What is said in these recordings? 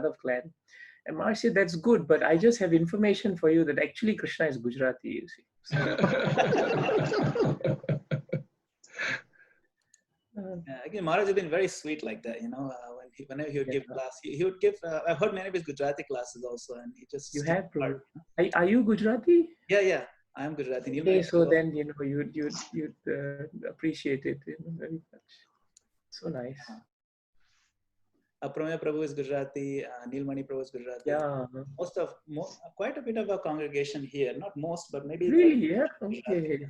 Yadav clan. And Marsh said, that's good, but I just have information for you that actually Krishna is Gujarati, you see. So, again, Maharaj has been very sweet like that, whenever he would give class, he would give, I've heard many of his Gujarati classes also, and he just... You have, Prabhu. Are you Gujarati? Yeah, I am Gujarati. Okay, so then, you'd appreciate it, very much. So nice. Apramya Prabhu is Gujarati, Nilmani Prabhu is Gujarati. Yeah. Quite a bit of a congregation here, not most, but maybe... Really, yeah? Okay.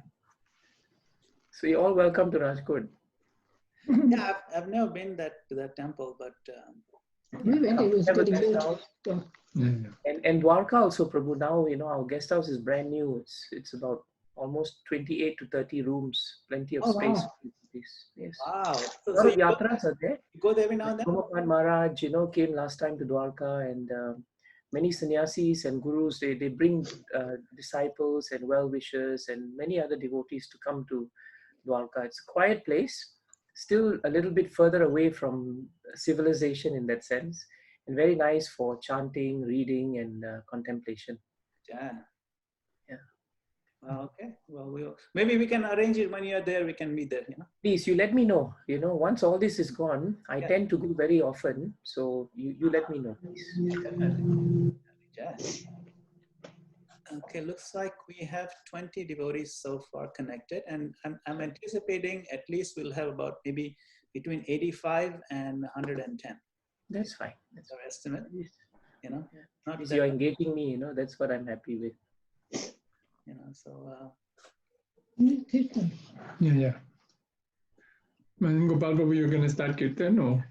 So you're all welcome to Rajkot. Yeah, I've never been to that temple, but... we went, it was getting good. And Dwarka also, Prabhu, now, our guest house is brand new. It's about almost 28 to 30 rooms, plenty of space. Wow. Yes. Wow. A lot of yatras are there. You go there every now and then? Prabhupada Maharaj, came last time to Dwarka, and many sannyasis and gurus, they bring disciples and well-wishers and many other devotees to come to Dwarka. It's a quiet place, still a little bit further away from civilization in that sense, and very nice for chanting, reading, and contemplation. Yeah. Yeah. Okay. Well, maybe we can arrange it when you're there. We can meet there. Please, you let me know. Once all this is gone, I tend to go very often. So you let me know, please. Definitely. Yeah. Okay. Looks like we have 20 devotees so far connected, and I'm anticipating at least we'll have about maybe between 85 and 110. That's fine. That's our estimate. Yes. Not that you're engaging me. That's what I'm happy with. Kirtan. Yeah. Gopal Prabhu, you're going to start Kirtan or?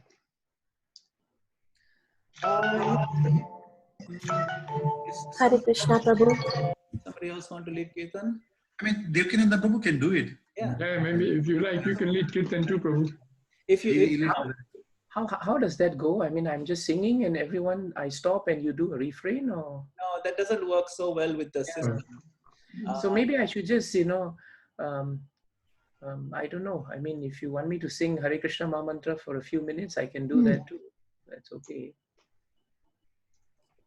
Hare Krishna, Prabhu. Somebody else want to lead Kirtan? I mean, Devakinandana Prabhu can do it. Yeah. Maybe if you like, you can lead Kirtan too, Prabhu. How does that go? I mean, I'm just singing and I stop and you do a refrain, or? No, that doesn't work so well with the system. So maybe I should just, I don't know. I mean, if you want me to sing Hare Krishna Maha Mantra for a few minutes, I can do that too. That's okay.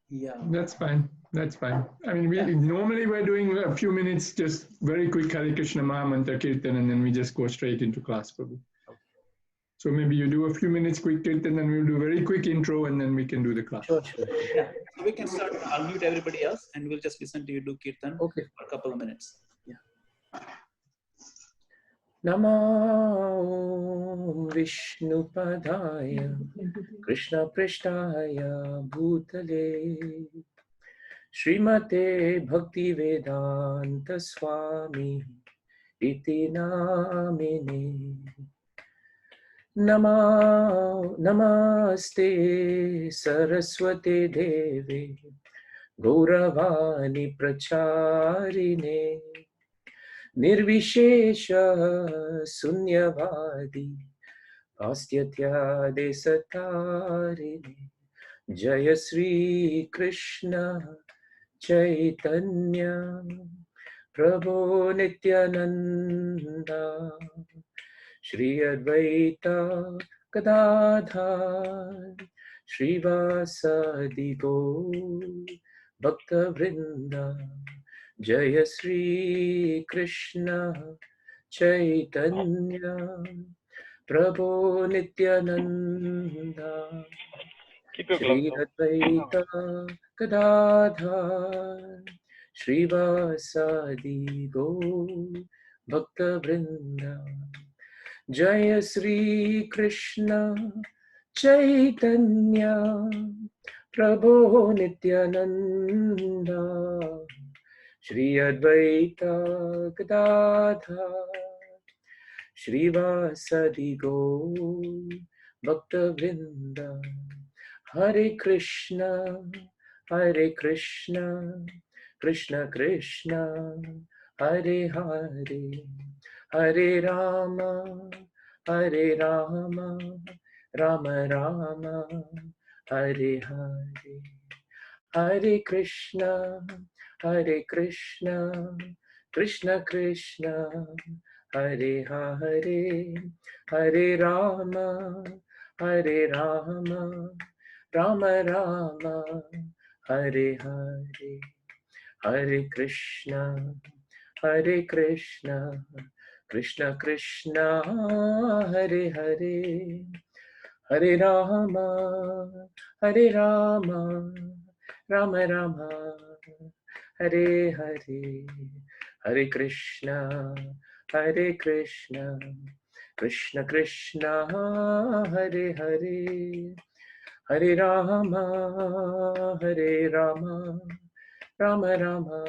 Yeah. That's fine. I mean, normally we're doing a few minutes, just very quick Hare Krishna Maha Mantra Kirtan, and then we just go straight into class, Prabhu. So maybe you do a few minutes quick Kirtan, and we'll do a very quick intro, and then we can do the class. Sure. Yeah. So we can start. I'll mute everybody else, and we'll just listen to you do Kirtan for a couple of minutes. Yeah. Namo Vishnu Padaya Krishna Prishtaya Bhutale Srimate Bhakti Vedanta Swami Iti Namine Namaste Saraswate Deve Gauravani Pracharine Nirvishesha Sunyavadi Astyatya Desatarine Jaya Sri Krishna Chaitanya Prabhu Nityananda Shri Advaita Gadadhar Srivasadi Gaur Bhakta Vrinda Jaya Sri Krishna Chaitanya Prabhu Nityananda Shri Advaita Gadadhar Srivasadi Gaur Bhakta Vrinda Jaya Sri Krishna Chaitanya Prabhu Nityananda Shri Advaita Gadadhar Srivasadi Gaur Bhakta Vrinda Hare Krishna Krishna Krishna Hare Hare Hare Rama Rama Rama Hare Hare Hare Krishna Krishna Krishna Hare Hare Hare Rama Rama Rama, Hare Hare, Hare Krishna, Krishna Krishna, Hare Hare, Hare Rama, Rama Rama, Hare Hare, Hare Krishna, Krishna Krishna, Hare Hare, Hare Rama, Rama Rama,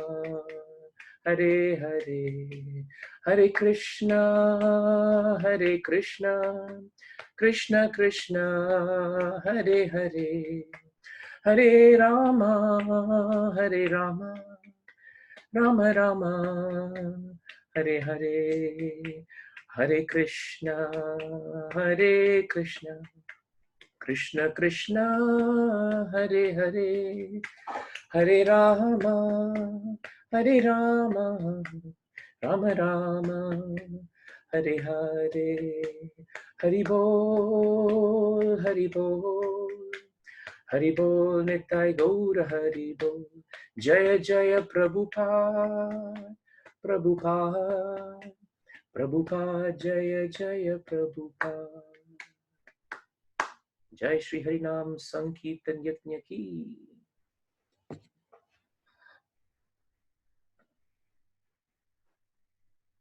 Hare Hare, Hare Krishna, Krishna Krishna, Hare Hare, Hare Rama, Rama Rama, Hare Hare, Hare Krishna, Krishna Krishna, Hare Hare, Hare Rama, Rama Rama, Hare Hare, Hari Bol, Hari Bol, Hari Bol, Nitai Gaura Hari Bol, Jaya Jaya Prabhupada, Prabhupada, Prabhupada, Jaya Jaya Prabhupada. Jai Shri Harinam Sankirtan Yajna Ki.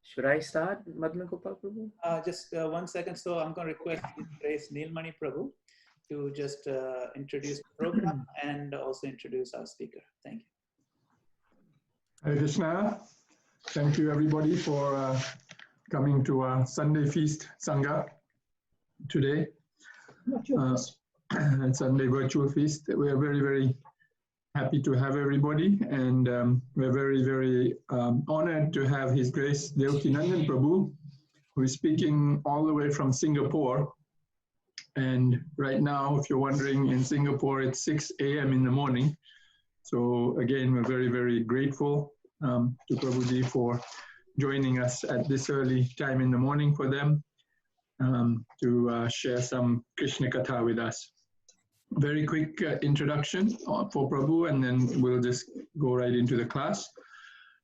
Should I start, Madhana Gopal Prabhu? Just 1 second. So I'm going to request Grace Neelmani Prabhu to just introduce the program and also introduce our speaker. Thank you. Hare Krishna. Thank you everybody for coming to our Sunday Feast Sanga today. Sunday virtual feast. We are very, very happy to have everybody, and we're very, very honored to have His Grace Devakinandana Prabhu, who is speaking all the way from Singapore. And right now, if you're wondering, in Singapore, it's 6 a.m. in the morning. So again, we're very, very grateful to Prabhuji for joining us at this early time in the morning for them to share some Krishna Katha with us. Very quick introduction for Prabhu, and then we'll just go right into the class.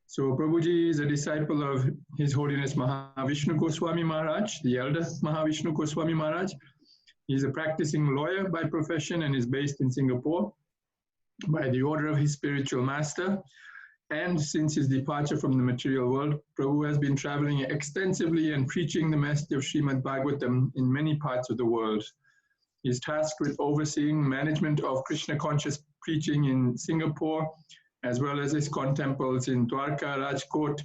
So Prabhuji is a disciple of His Holiness Mahavishnu Goswami Maharaj, the elder Mahavishnu Goswami Maharaj. He's a practicing lawyer by profession and is based in Singapore by the order of his spiritual master. And since his departure from the material world, Prabhu has been traveling extensively and preaching the message of Srimad Bhagavatam in many parts of the world. He is tasked with overseeing management of Krishna conscious preaching in Singapore, as well as ISKCON temples in Dwarka, Rajkot,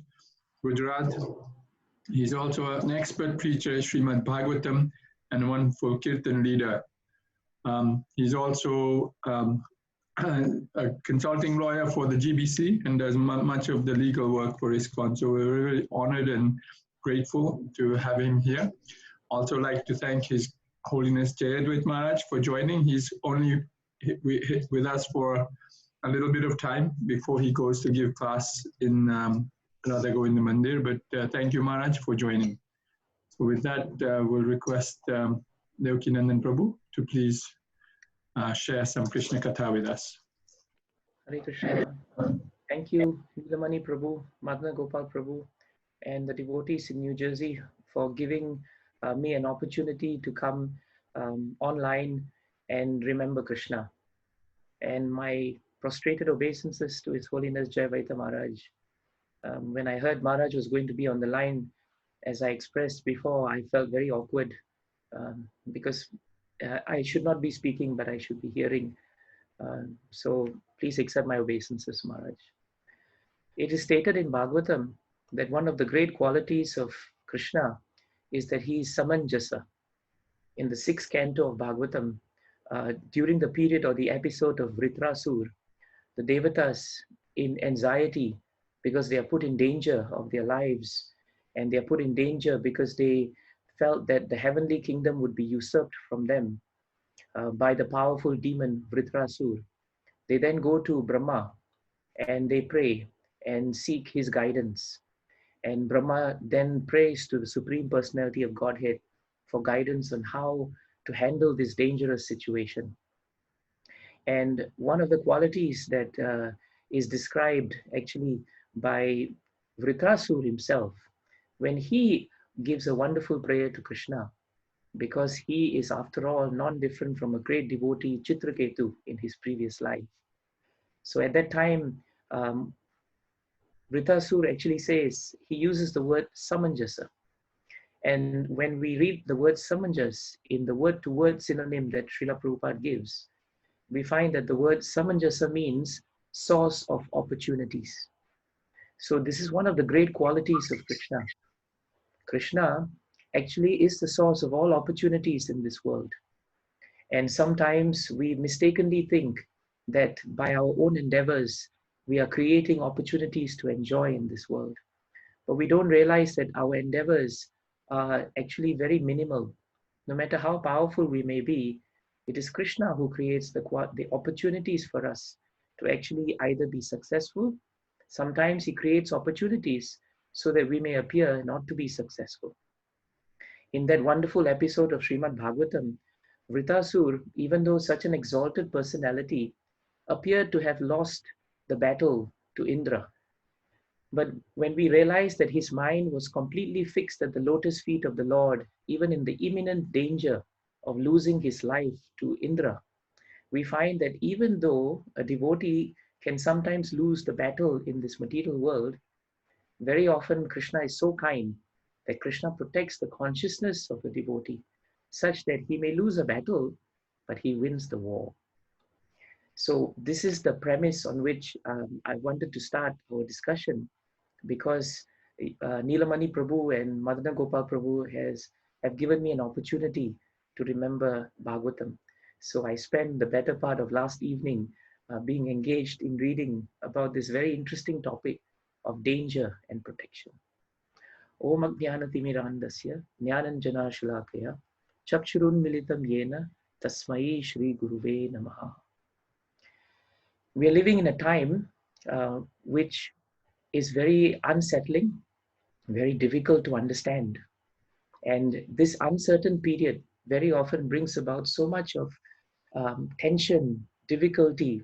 Gujarat. He is also an expert preacher in Srimad Bhagavatam and a wonderful kirtan leader. He's also a consulting lawyer for the GBC and does much of the legal work for ISKCON. So we're very honored and grateful to have him here. Also like to thank His Holiness Jayadvaita Maharaj for joining. He's only with us for a little bit of time before he goes to give class in Radha Govinda Mandir. But thank you, Maharaj, for joining. So with that, we'll request Devakinandana Prabhu to please share some Krishna Katha with us. Hare Krishna. Thank you, Neelamani Prabhu, Madhana Gopal Prabhu, and the devotees in New Jersey for giving me an opportunity to come online and remember Krishna. And my prostrated obeisances to His Holiness Jayadvaita Maharaj. When I heard Maharaj was going to be on the line, as I expressed before, I felt very awkward because I should not be speaking, but I should be hearing. So please accept my obeisances, Maharaj. It is stated in Bhagavatam that one of the great qualities of Krishna is that he is Samanjasa. In the 6th canto of Bhagavatam, during the period or the episode of Vritrasur, the Devatas in anxiety because they are put in danger of their lives, and they are put in danger because they felt that the heavenly kingdom would be usurped from them by the powerful demon Vritrasur. They then go to Brahma and they pray and seek his guidance. And Brahma then prays to the Supreme Personality of Godhead for guidance on how to handle this dangerous situation. And one of the qualities that is described actually by Vritrasur himself, when he gives a wonderful prayer to Krishna, because he is, after all, non-different from a great devotee, Chitraketu, in his previous life. So at that time, Vritrasur actually says, he uses the word samanjasa. And when we read the word samanjas in the word-to-word synonym that Srila Prabhupada gives, we find that the word samanjasa means source of opportunities. So this is one of the great qualities of Krishna. Krishna actually is the source of all opportunities in this world. And sometimes we mistakenly think that by our own endeavors, we are creating opportunities to enjoy in this world. But we don't realize that our endeavors are actually very minimal. No matter how powerful we may be, it is Krishna who creates the opportunities for us to actually either be successful. Sometimes he creates opportunities so that we may appear not to be successful. In that wonderful episode of Srimad Bhagavatam, Vritrasur, even though such an exalted personality, appeared to have lost the battle to Indra. But when we realize that his mind was completely fixed at the lotus feet of the Lord, even in the imminent danger of losing his life to Indra, we find that even though a devotee can sometimes lose the battle in this material world, very often Krishna is so kind that Krishna protects the consciousness of the devotee such that he may lose a battle, but he wins the war. So this is the premise on which I wanted to start our discussion, because Nilamani Prabhu and Madana Gopal Prabhu have given me an opportunity to remember Bhagavatam. So I spent the better part of last evening being engaged in reading about this very interesting topic of danger and protection. Om Ajnanatimirandasya Jnananjana Shalakaya Chakshurun Militam Yena Tasmai Shri Guruve Namaha. We are living in a time which is very unsettling, very difficult to understand. And this uncertain period very often brings about so much of tension, difficulty,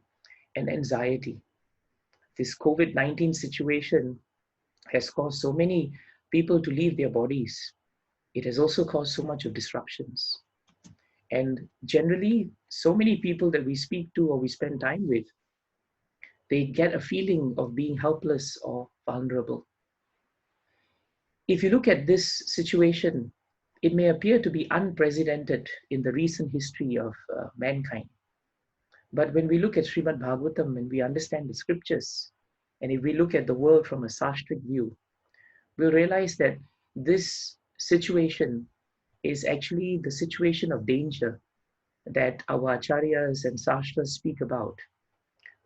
and anxiety. This COVID-19 situation has caused so many people to leave their bodies. It has also caused so much of disruptions. And generally, so many people that we speak to or we spend time with, they get a feeling of being helpless or vulnerable. If you look at this situation, it may appear to be unprecedented in the recent history of mankind. But when we look at Srimad Bhagavatam and we understand the scriptures, and if we look at the world from a sastric view, we'll realize that this situation is actually the situation of danger that our acharyas and sastras speak about.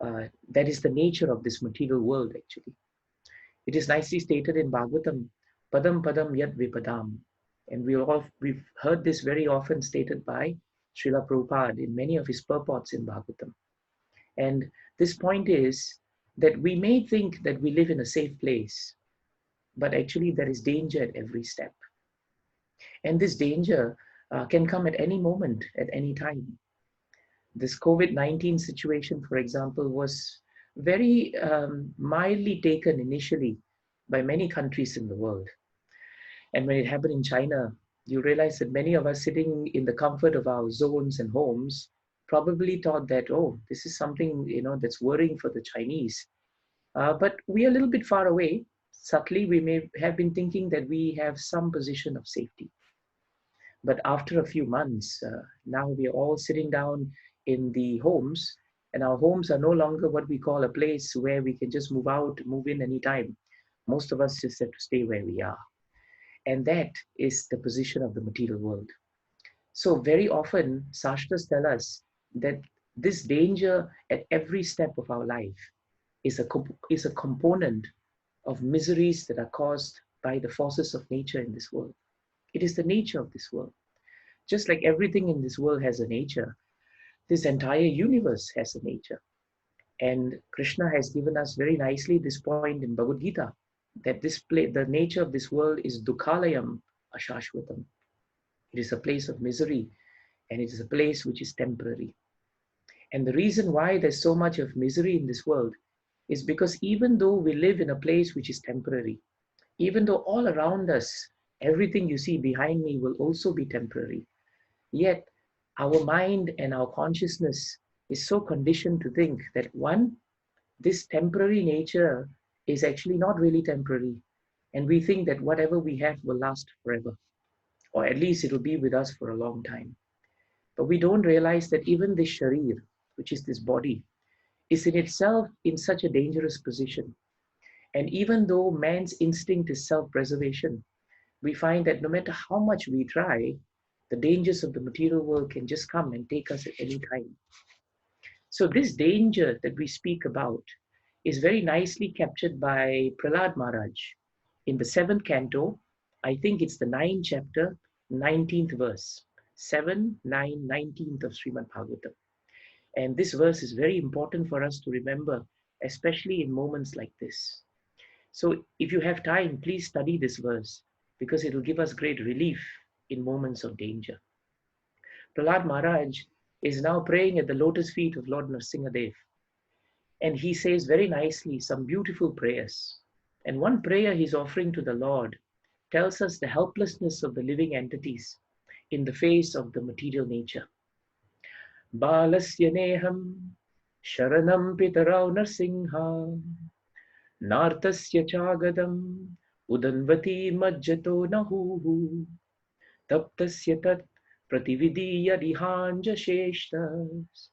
That is the nature of this material world, actually. It is nicely stated in Bhagavatam, Padam Padam Yad Vipadam. And we've heard this very often stated by Srila Prabhupada in many of his purports in Bhagavatam. And this point is that we may think that we live in a safe place, but actually there is danger at every step. And this danger can come at any moment, at any time. This COVID-19 situation, for example, was very mildly taken initially by many countries in the world. And when it happened in China, you realize that many of us sitting in the comfort of our zones and homes probably thought that, oh, this is something, that's worrying for the Chinese. But we are a little bit far away. Subtly, we may have been thinking that we have some position of safety. But after a few months, now we are all sitting down in the homes, and our homes are no longer what we call a place where we can just move out, move in anytime. Most of us just have to stay where we are. And that is the position of the material world. So very often, sastras tell us that this danger at every step of our life is a component of miseries that are caused by the forces of nature in this world. It is the nature of this world. Just like everything in this world has a nature, this entire universe has a nature. And Krishna has given us very nicely this point in Bhagavad Gita, that the nature of this world is dukhalayam ashashvatam. It is a place of misery, and it is a place which is temporary. And the reason why there's so much of misery in this world is because even though we live in a place which is temporary, even though all around us, everything you see behind me will also be temporary, yet our mind and our consciousness is so conditioned to think that one, this temporary nature is actually not really temporary. And we think that whatever we have will last forever, or at least it will be with us for a long time. But we don't realize that even this sharir, which is this body, is in itself in such a dangerous position. And even though man's instinct is self-preservation, we find that no matter how much we try, the dangers of the material world can just come and take us at any time. So this danger that we speak about is very nicely captured by Prahlad Maharaj in the 7th canto. I think it's the 9th chapter, 19th verse. 7, 9, 19th of Srimad Bhagavatam. And this verse is very important for us to remember, especially in moments like this. So if you have time, please study this verse because it will give us great relief in moments of danger. Prahlad Maharaj is now praying at the lotus feet of Lord Nrsimhadev. And he says very nicely some beautiful prayers. And one prayer he's offering to the Lord tells us the helplessness of the living entities in the face of the material nature. Balasya neham sharanam pitarau narsingha nartasya chagadam udanvati majjato nahuhu taptasya tat pratividiya rihanja sheshtas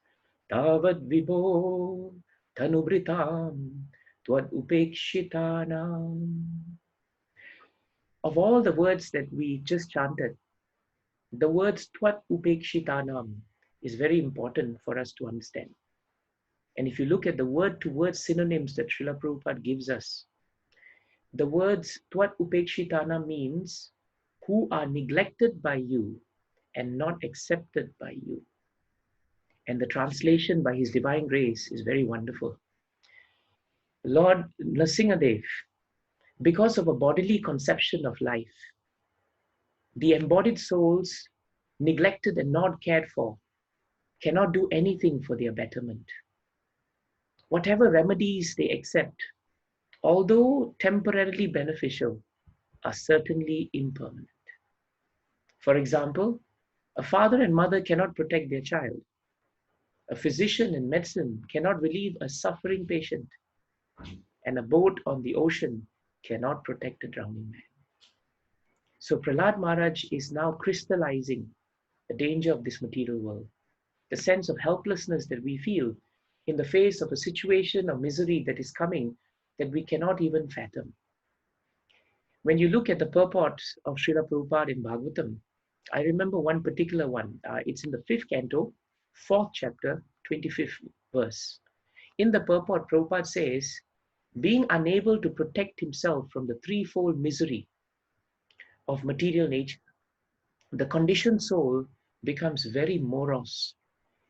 tavad vibho tanubritam tvad upekshitanam. Of all the words that we just chanted, the words tvad upekshitanam is very important for us to understand. And if you look at the word-to-word synonyms that Srila Prabhupada gives us, the words tvat upekshitana means who are neglected by you and not accepted by you. And the translation by His Divine Grace is very wonderful. Lord Nrsimhadev, because of a bodily conception of life, the embodied souls, neglected and not cared for, cannot do anything for their betterment. Whatever remedies they accept, although temporarily beneficial, are certainly impermanent. For example, a father and mother cannot protect their child. A physician in medicine cannot relieve a suffering patient. And a boat on the ocean cannot protect a drowning man. So Prahlad Maharaj is now crystallizing the danger of this material world, the sense of helplessness that we feel in the face of a situation of misery that is coming that we cannot even fathom. When you look at the purport of Srila Prabhupada in Bhagavatam, I remember one particular one. It's in the 5th canto, 4th chapter, 25th verse. In the purport, Prabhupada says, being unable to protect himself from the threefold misery of material nature, the conditioned soul becomes very morose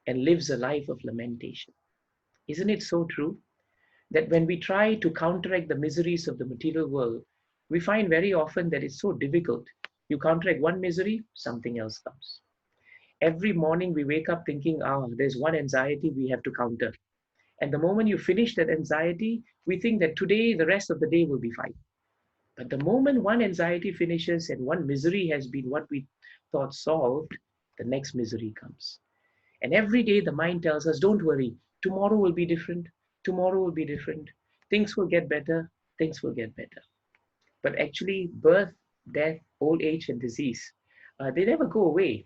and lives a life of lamentation. Isn't it so true that when we try to counteract the miseries of the material world, we find very often that it's so difficult. You counteract one misery, something else comes. Every morning we wake up thinking, there's one anxiety we have to counter. And the moment you finish that anxiety, we think that today, the rest of the day will be fine. But the moment one anxiety finishes and one misery has been what we thought solved, the next misery comes. And every day the mind tells us, don't worry, tomorrow will be different, tomorrow will be different, things will get better, things will get better. But actually, birth, death, old age, and disease, they never go away.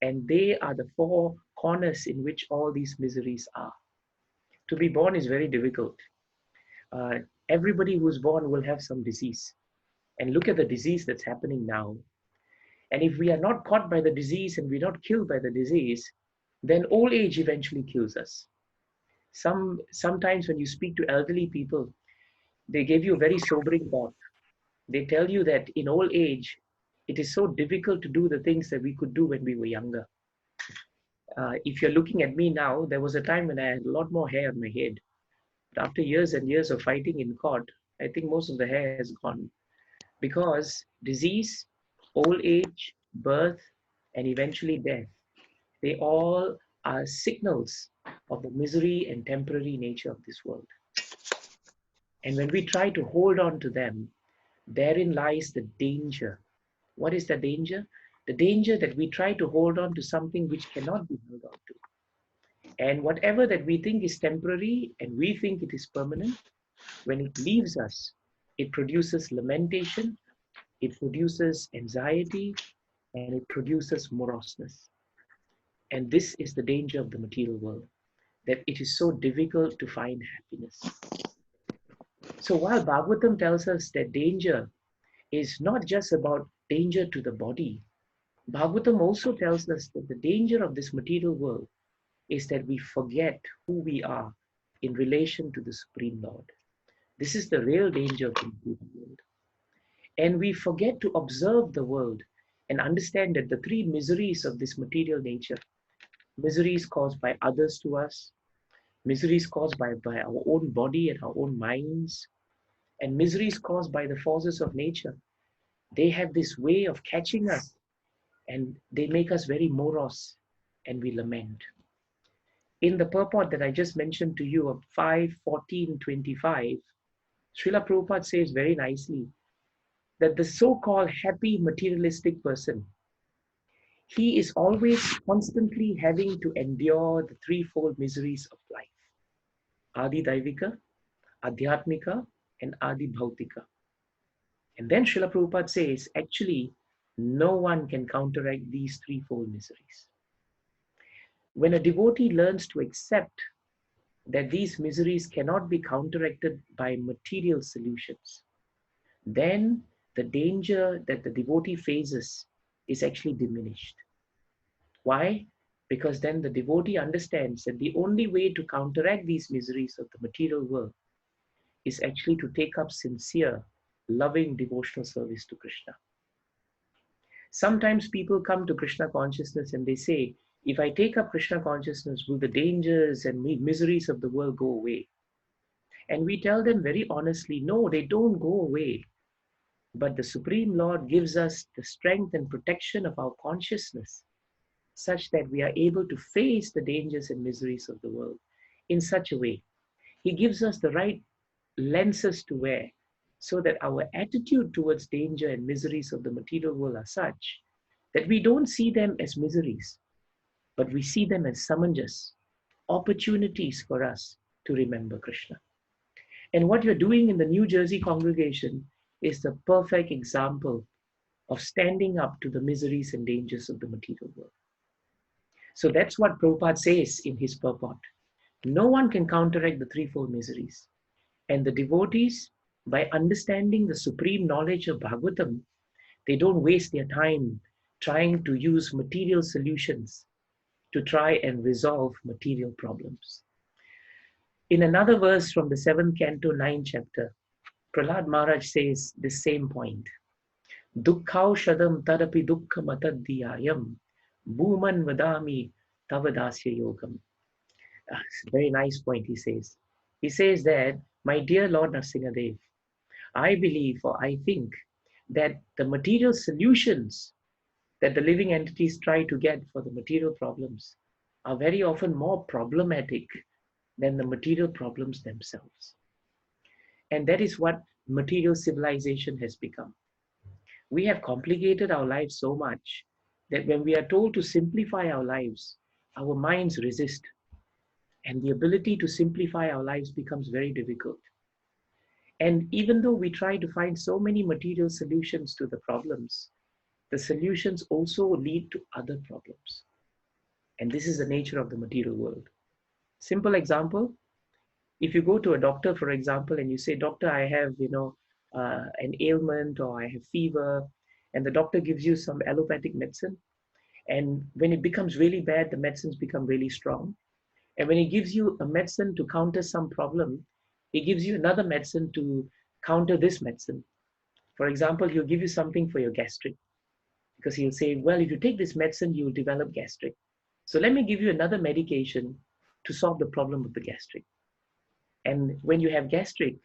And they are the four corners in which all these miseries are. To be born is very difficult. Everybody who's born will have some disease. And look at the disease that's happening now. And if we are not caught by the disease and we're not killed by the disease, then old age eventually kills us. Sometimes when you speak to elderly people, they give you a very sobering thought. They tell you that in old age, it is so difficult to do the things that we could do when we were younger. If you're looking at me now, there was a time when I had a lot more hair on my head. But after years and years of fighting in court, I think most of the hair has gone. Because disease, old age, birth, and eventually death, they all are signals of the misery and temporary nature of this world. And when we try to hold on to them, therein lies the danger. What is the danger? The danger that we try to hold on to something which cannot be held on to. And whatever that we think is temporary and we think it is permanent, when it leaves us, it produces lamentation, it produces anxiety, and it produces moroseness. And this is the danger of the material world, that it is so difficult to find happiness. So while Bhagavatam tells us that danger is not just about danger to the body, Bhagavatam also tells us that the danger of this material world is that we forget who we are in relation to the Supreme Lord. This is the real danger of the material world. And we forget to observe the world and understand that the three miseries of this material nature, miseries caused by others to us, miseries caused by our own body and our own minds, and miseries caused by the forces of nature, they have this way of catching us and they make us very morose and we lament. In the purport that I just mentioned to you of 5:14:25, Srila Prabhupada says very nicely that the so-called happy materialistic person, he is always constantly having to endure the threefold miseries of life: Adi Daivika, Adhyatmika, and Adi Bhautika. And then Srila Prabhupada says, actually, no one can counteract these threefold miseries. When a devotee learns to accept that these miseries cannot be counteracted by material solutions, then the danger that the devotee faces is actually diminished. Why? Because then the devotee understands that the only way to counteract these miseries of the material world is actually to take up sincere, loving devotional service to Krishna. Sometimes people come to Krishna consciousness and they say, if I take up Krishna consciousness, will the dangers and miseries of the world go away? And we tell them very honestly, no, they don't go away. But the Supreme Lord gives us the strength and protection of our consciousness such that we are able to face the dangers and miseries of the world in such a way. He gives us the right lenses to wear so that our attitude towards danger and miseries of the material world are such that we don't see them as miseries, but we see them as summonses, opportunities for us to remember Krishna. And what you're doing in the New Jersey congregation is the perfect example of standing up to the miseries and dangers of the material world. So that's what Prabhupada says in his purport. No one can counteract the threefold miseries. And the devotees, by understanding the supreme knowledge of Bhagavatam, they don't waste their time trying to use material solutions to try and resolve material problems. In another verse from the 7th canto, 9th chapter, Prahlad Maharaj says the same point. Dukkhau shadam tadapi dukkham atadhyayam bhuman vadami tavadasya yogam. It's a very nice point he says. He says that, my dear Lord Nrsingadev, I believe or I think that the material solutions that the living entities try to get for the material problems are very often more problematic than the material problems themselves. And that is what material civilization has become. We have complicated our lives so much that when we are told to simplify our lives, our minds resist. And the ability to simplify our lives becomes very difficult. And even though we try to find so many material solutions to the problems, the solutions also lead to other problems. And this is the nature of the material world. Simple example, if you go to a doctor, for example, and you say, doctor, I have, an ailment or I have fever, and the doctor gives you some allopathic medicine. And when it becomes really bad, the medicines become really strong. And when he gives you a medicine to counter some problem, he gives you another medicine to counter this medicine. For example, he'll give you something for your gastric, because he'll say, well, if you take this medicine, you will develop gastric. So let me give you another medication to solve the problem of the gastric. And when you have gastric,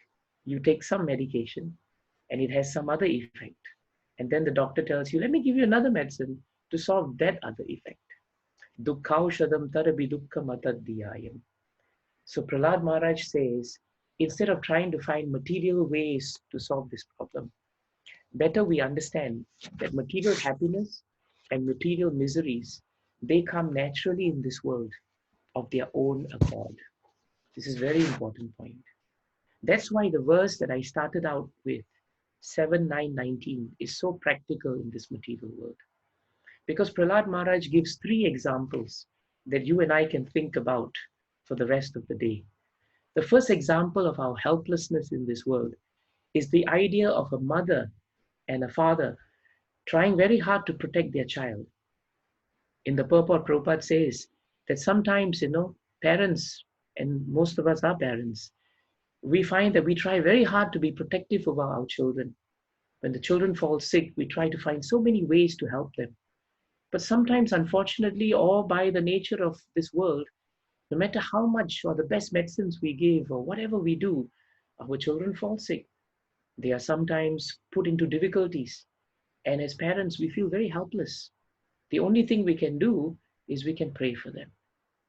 you take some medication and it has some other effect. And then the doctor tells you, let me give you another medicine to solve that other effect. Dukkhaushadam tarabi dukkham atadhyayam So Prahlad Maharaj says, instead of trying to find material ways to solve this problem, better we understand that material happiness and material miseries, they come naturally in this world of their own accord. This is a very important point. That's why the verse that I started out with, 7, 9, 19, is so practical in this material world. Because Prahlad Maharaj gives 3 examples that you and I can think about for the rest of the day. The first example of our helplessness in this world is the idea of a mother and a father trying very hard to protect their child. In the purport, Prabhupada says that sometimes, parents, and most of us are parents, we find that we try very hard to be protective of our children. When the children fall sick, we try to find so many ways to help them. But sometimes, unfortunately, or by the nature of this world, no matter how much or the best medicines we give or whatever we do, our children fall sick. They are sometimes put into difficulties. And as parents, we feel very helpless. The only thing we can do is we can pray for them.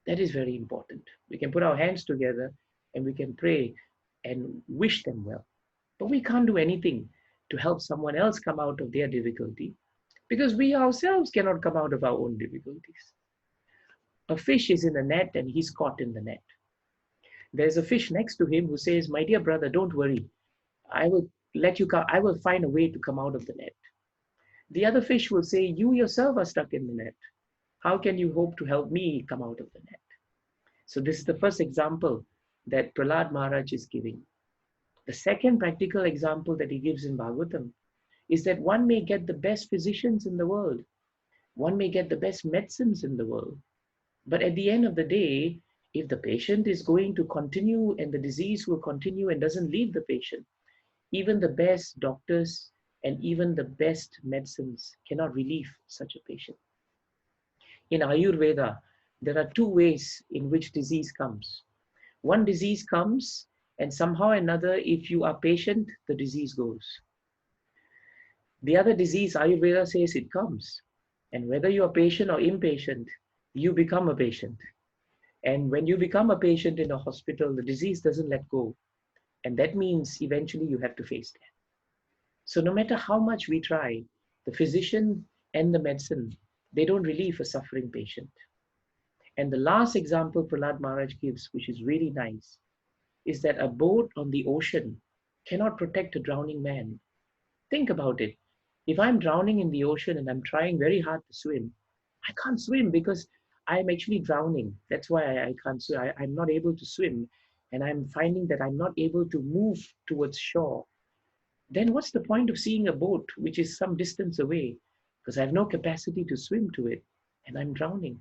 That is very important. We can put our hands together and we can pray and wish them well. But we can't do anything to help someone else come out of their difficulty because we ourselves cannot come out of our own difficulties. A fish is in a net and he's caught in the net. There's a fish next to him who says, "My dear brother, don't worry. I will let you come. I will find a way to come out of the net." The other fish will say, "You yourself are stuck in the net. How can you hope to help me come out of the net?" So this is the first example that Prahlad Maharaj is giving. The second practical example that he gives in Bhagavatam is that one may get the best physicians in the world. One may get the best medicines in the world. But at the end of the day, if the patient is going to continue and the disease will continue and doesn't leave the patient, even the best doctors and even the best medicines cannot relieve such a patient. In Ayurveda, there are 2 ways in which disease comes. One disease comes and somehow or another, if you are patient, the disease goes. The other disease, Ayurveda says it comes. And whether you are patient or impatient, you become a patient. And when you become a patient in a hospital, the disease doesn't let go. And that means eventually you have to face death. So no matter how much we try, the physician and the medicine, they don't relieve a suffering patient. And the last example Prahlad Maharaj gives, which is really nice, is that a boat on the ocean cannot protect a drowning man. Think about it. If I'm drowning in the ocean and I'm trying very hard to swim, I can't swim because I'm actually drowning. That's why I can't swim. I'm not able to swim. And I'm finding that I'm not able to move towards shore. Then what's the point of seeing a boat which is some distance away? Because I have no capacity to swim to it and I'm drowning.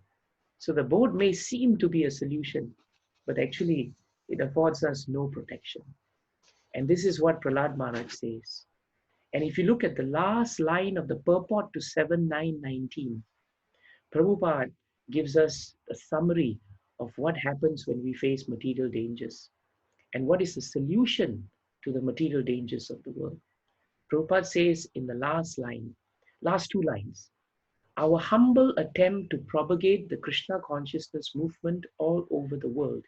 So the boat may seem to be a solution, but actually it affords us no protection. And this is what Prahlad Maharaj says. And if you look at the last line of the purport to 7.9.19, Prabhupada gives us a summary of what happens when we face material dangers and what is the solution to the material dangers of the world. Prabhupada says in the last 2 lines, our humble attempt to propagate the Krishna consciousness movement all over the world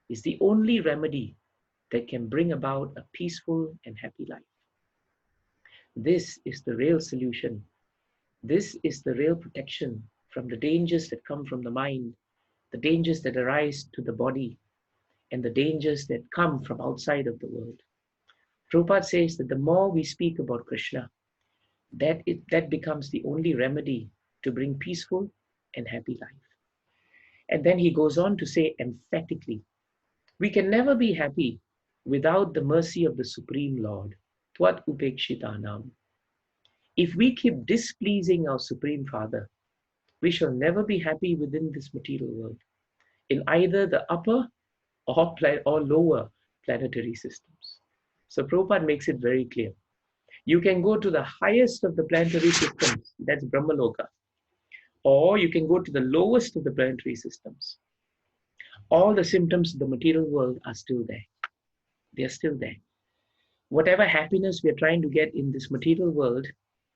is the only remedy that can bring about a peaceful and happy life. This is the real solution. This is the real protection from the dangers that come from the mind, the dangers that arise to the body, and the dangers that come from outside of the world. Prabhupada says that the more we speak about Krishna, that becomes the only remedy to bring peaceful and happy life. And then he goes on to say emphatically, we can never be happy without the mercy of the Supreme Lord. Tvat upekshitanam. If we keep displeasing our Supreme Father, we shall never be happy within this material world, in either the upper or lower planetary systems. So Prabhupada makes it very clear. You can go to the highest of the planetary systems, that's Brahmaloka, or you can go to the lowest of the planetary systems. All the symptoms of the material world are still there. They are still there. Whatever happiness we are trying to get in this material world,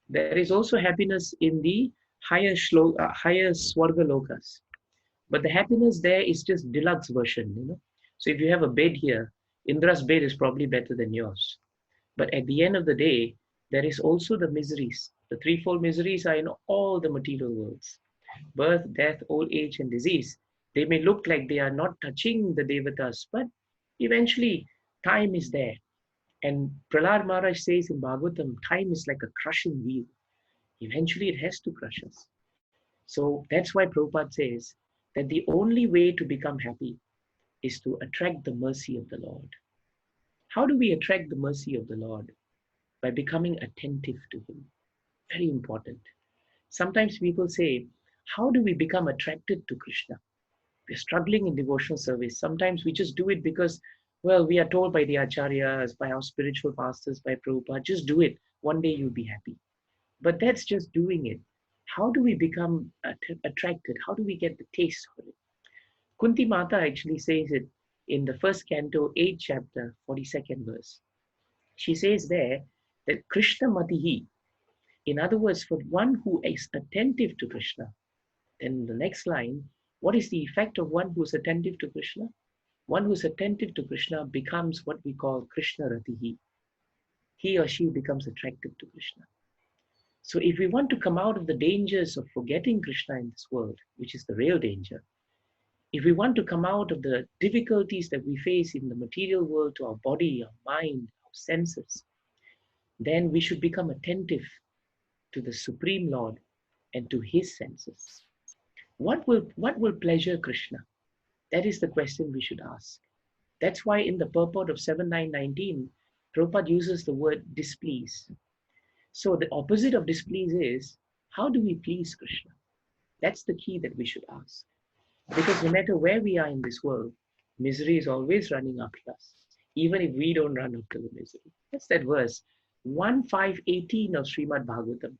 there is also happiness in the higher Swarga Lokas. But the happiness there is just deluxe version, So if you have a bed here, Indra's bed is probably better than yours. But at the end of the day, there is also the miseries. The threefold miseries are in all the material worlds: birth, death, old age, and disease. They may look like they are not touching the devatas, but eventually time is there. And Prahlad Maharaj says in Bhagavatam, time is like a crushing wheel. Eventually it has to crush us. So that's why Prabhupada says that the only way to become happy is to attract the mercy of the Lord. How do we attract the mercy of the Lord? By becoming attentive to Him. Very important. Sometimes people say, how do we become attracted to Krishna? We're struggling in devotional service. Sometimes we just do it because, well, we are told by the acharyas, by our spiritual masters, by Prabhupada, just do it. One day you'll be happy. But that's just doing it. How do we become attracted? How do we get the taste for it? Kunti Mata actually says it in the first canto, 8th chapter, 42nd verse. She says there that Krishna Matihi, in other words, for one who is attentive to Krishna, then the next line, what is the effect of one who is attentive to Krishna? One who is attentive to Krishna becomes what we call Krishna Ratihi. He or she becomes attracted to Krishna. So if we want to come out of the dangers of forgetting Krishna in this world, which is the real danger, if we want to come out of the difficulties that we face in the material world to our body, our mind, our senses, then we should become attentive to the Supreme Lord and to His senses. What will pleasure Krishna? That is the question we should ask. That's why in the purport of 7919, Prabhupada uses the word displease. So the opposite of displease is, how do we please Krishna? That's the key that we should ask. Because no matter where we are in this world, misery is always running after us, even if we don't run after the misery. That's that verse, 1.5.18 of Srimad Bhagavatam.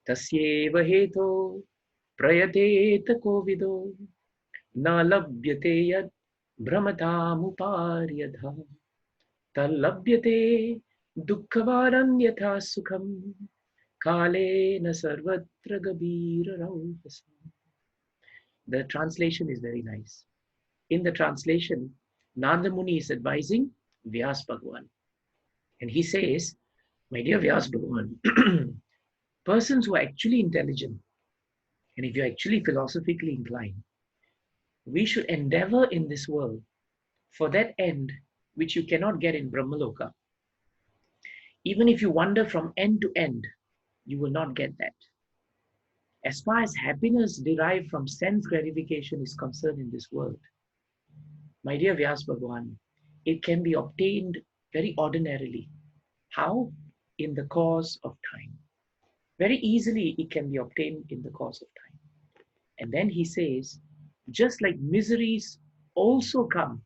Tasyeva heto prayateta kovido na labhyate yad brahmatamuparyadha talabhyate dukkavaram yatha sukham kale na sarvatra gabira raupasam. The translation is very nice. In the translation, Narada Muni is advising Vyas Bhagavan. And he says, my dear Vyas Bhagavan, persons who are actually intelligent, and if you're actually philosophically inclined, we should endeavor in this world for that end which you cannot get in Brahmaloka. Even if you wander from end to end, you will not get that. As far as happiness derived from sense gratification is concerned in this world, my dear Vyas Bhagavan, it can be obtained very ordinarily. How? In the course of time. Very easily it can be obtained in the course of time. And then he says, just like miseries also come,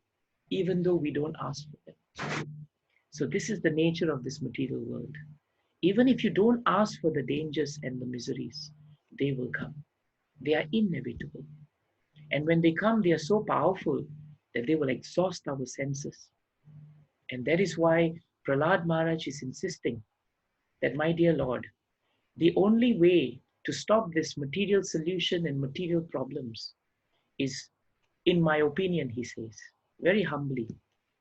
even though we don't ask for them. So this is the nature of this material world. Even if you don't ask for the dangers and the miseries, they will come. They are inevitable. And when they come, they are so powerful that they will exhaust our senses. And that is why Prahlad Maharaj is insisting that, my dear Lord, the only way to stop this material solution and material problems is, in my opinion, he says, very humbly,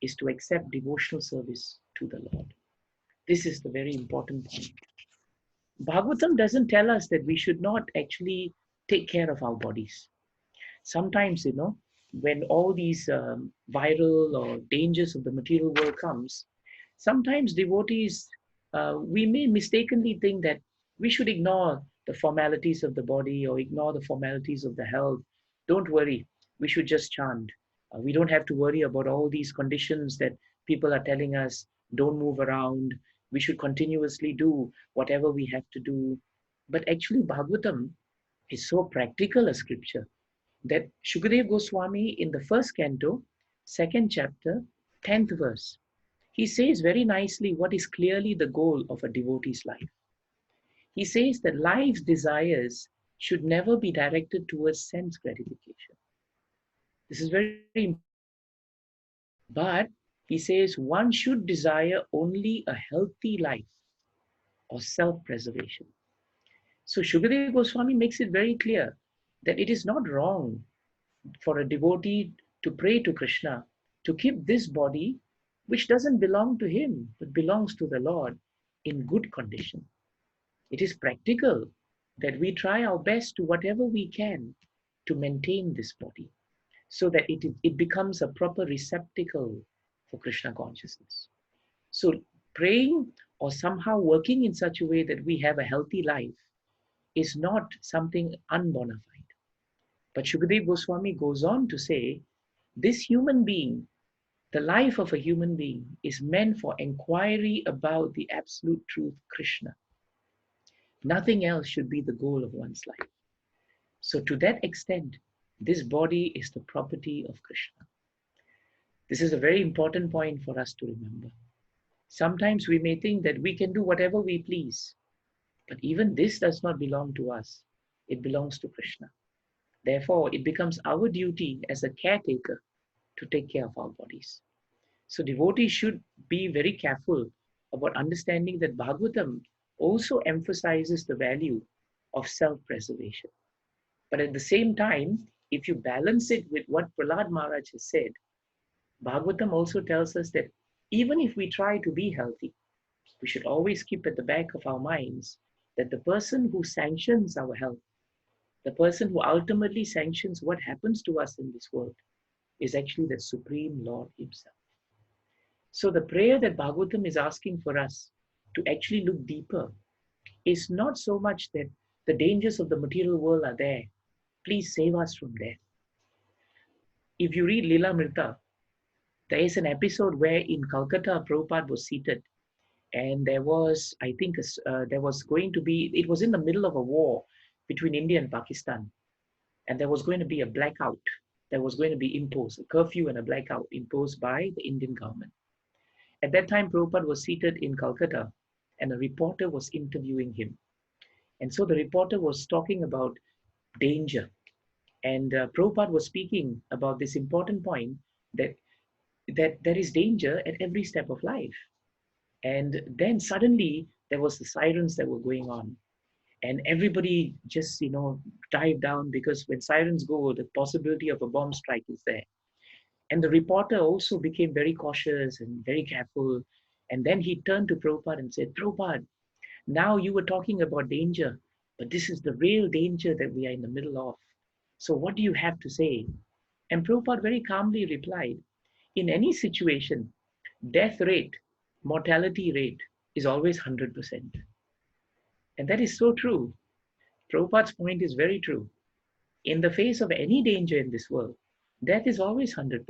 is to accept devotional service to the Lord. This is the very important point. Bhagavatam doesn't tell us that we should not actually take care of our bodies. Sometimes, when all these viral or dangers of the material world comes, sometimes devotees, we may mistakenly think that we should ignore the formalities of the body or ignore the formalities of the health. Don't worry, we should just chant. We don't have to worry about all these conditions that people are telling us, don't move around. We should continuously do whatever we have to do. But actually, Bhagavatam is so practical a scripture that Shukadev Goswami in the first canto, 2nd chapter, 10th verse, he says very nicely what is clearly the goal of a devotee's life. He says that life's desires should never be directed towards sense gratification. This is very important. But he says one should desire only a healthy life or self-preservation. So Shukadev Goswami makes it very clear that it is not wrong for a devotee to pray to Krishna to keep this body, which doesn't belong to him, but belongs to the Lord, in good condition. It is practical that we try our best to whatever we can to maintain this body so that it becomes a proper receptacle for Krishna consciousness. So praying or somehow working in such a way that we have a healthy life is not something unbona fide. But Shukadev Goswami goes on to say, this human being, the life of a human being, is meant for inquiry about the absolute truth, Krishna. Nothing else should be the goal of one's life. So to that extent, this body is the property of Krishna. This is a very important point for us to remember. Sometimes we may think that we can do whatever we please, but even this does not belong to us. It belongs to Krishna. Therefore, it becomes our duty as a caretaker to take care of our bodies. So devotees should be very careful about understanding that Bhagavatam also emphasizes the value of self-preservation. But at the same time, if you balance it with what Prahlad Maharaj has said, Bhagavatam also tells us that even if we try to be healthy, we should always keep at the back of our minds that the person who sanctions our health, the person who ultimately sanctions what happens to us in this world, is actually the Supreme Lord himself. So the prayer that Bhagavatam is asking for us to actually look deeper is not so much that the dangers of the material world are there. Please save us from there. If you read Lila Mrita, there is an episode where in Calcutta, Prabhupada was seated and there was, I think, there was going to be, it was in the middle of a war between India and Pakistan. And there was going to be a blackout that was going to be imposed, a curfew and a blackout imposed by the Indian government. At that time, Prabhupada was seated in Calcutta and a reporter was interviewing him. And so the reporter was talking about danger. And Prabhupada was speaking about this important point that there is danger at every step of life. And then suddenly there was the sirens that were going on. And everybody just, dived down because when sirens go, the possibility of a bomb strike is there. And the reporter also became very cautious and very careful. And then he turned to Prabhupada and said, Prabhupada, now you were talking about danger, but this is the real danger that we are in the middle of. So what do you have to say? And Prabhupada very calmly replied, in any situation, death rate, mortality rate is always 100%. And that is so true. Prabhupada's point is very true. In the face of any danger in this world, death is always 100%.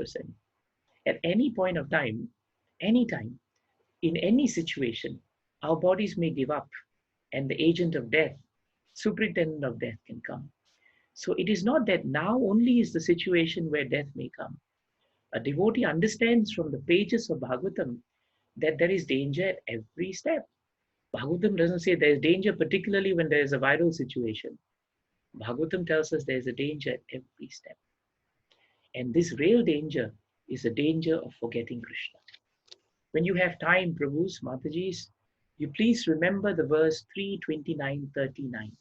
At any point of time, anytime, in any situation, our bodies may give up and the agent of death, superintendent of death can come. So it is not that now only is the situation where death may come. A devotee understands from the pages of Bhagavatam that there is danger at every step. Bhagavatam doesn't say there is danger particularly when there is a viral situation. Bhagavatam tells us there is a danger at every step. And this real danger is the danger of forgetting Krishna. When you have time, Prabhus, Matajis, you please remember the verse 3:29-39.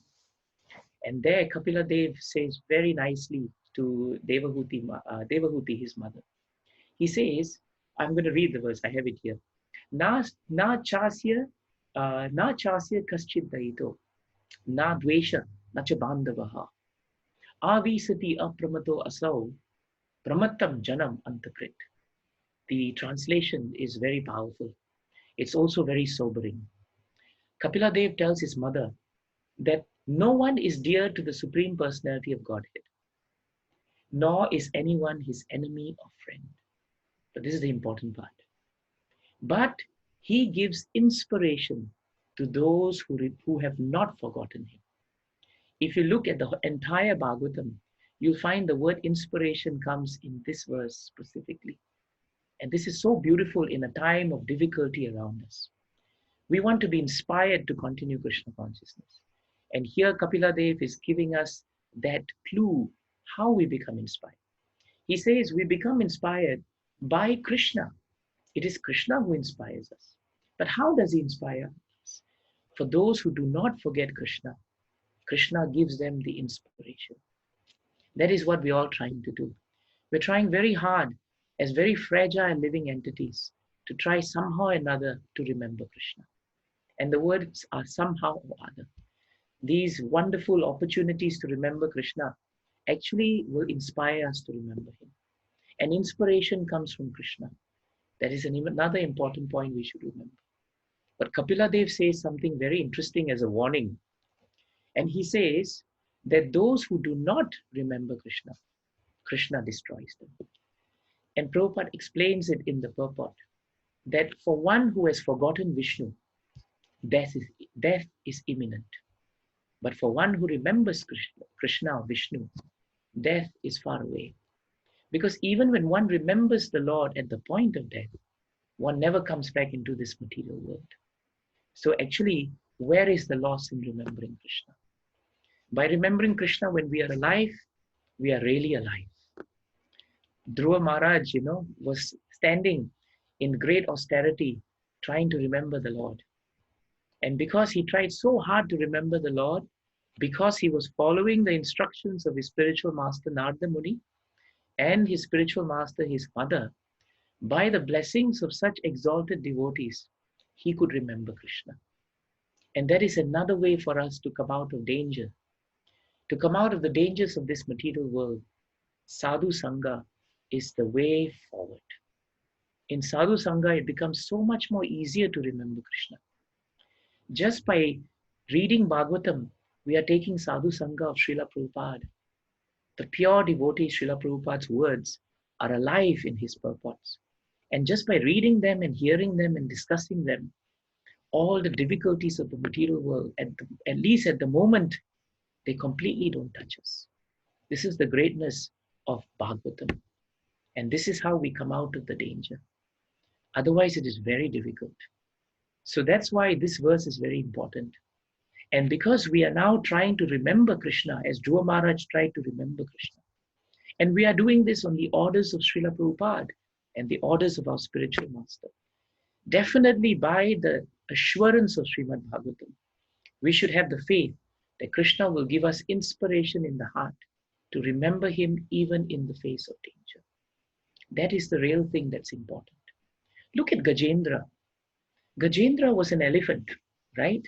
And there Kapila Dev says very nicely to Devahuti, his mother. He says, I'm going to read the verse, I have it here. Na chasya kaschid daito, na dvesha, na cha bandavaha. Avisati apramato asau, pramattam janam antakrit. The translation is very powerful. It's also very sobering. Kapila Dev tells his mother that no one is dear to the Supreme Personality of Godhead, nor is anyone his enemy or friend. But this is the important part. But he gives inspiration to those who have not forgotten him. If you look at the entire Bhagavatam, you'll find the word inspiration comes in this verse specifically. And this is so beautiful in a time of difficulty around us. We want to be inspired to continue Krishna consciousness. And here Kapila Dev is giving us that clue how we become inspired. He says we become inspired by Krishna. It is Krishna who inspires us. But how does he inspire us? For those who do not forget Krishna, Krishna gives them the inspiration. That is what we're all trying to do. We're trying very hard as very fragile living entities to try somehow or another to remember Krishna. And the words are somehow or other. These wonderful opportunities to remember Krishna actually will inspire us to remember him. And inspiration comes from Krishna. That is another important point we should remember. But Kapila Dev says something very interesting as a warning. And he says that those who do not remember Krishna, Krishna destroys them. And Prabhupada explains it in the purport that for one who has forgotten Vishnu, death is imminent. But for one who remembers Krishna or Vishnu, death is far away. Because even when one remembers the Lord at the point of death, one never comes back into this material world. So actually, where is the loss in remembering Krishna? By remembering Krishna when we are alive, we are really alive. Dhruva Maharaj, was standing in great austerity, trying to remember the Lord. And because he tried so hard to remember the Lord, because he was following the instructions of his spiritual master Narada Muni and his spiritual master, his mother, by the blessings of such exalted devotees, he could remember Krishna. And that is another way for us to come out of danger, to come out of the dangers of this material world. Sadhu Sanga is the way forward. In Sadhu Sanga, it becomes so much more easier to remember Krishna. Just by reading Bhagavatam, we are taking Sadhu Sanga of Srila Prabhupada. The pure devotee Srila Prabhupada's words are alive in his purports. And just by reading them and hearing them and discussing them, all the difficulties of the material world, at least at the moment, they completely don't touch us. This is the greatness of Bhagavatam. And this is how we come out of the danger. Otherwise, it is very difficult. So that's why this verse is very important. And because we are now trying to remember Krishna, as Dhruva Maharaj tried to remember Krishna, and we are doing this on the orders of Srila Prabhupada and the orders of our spiritual master, definitely by the assurance of Srimad Bhagavatam, we should have the faith that Krishna will give us inspiration in the heart to remember him even in the face of danger. That is the real thing that's important. Look at Gajendra. Gajendra was an elephant, right?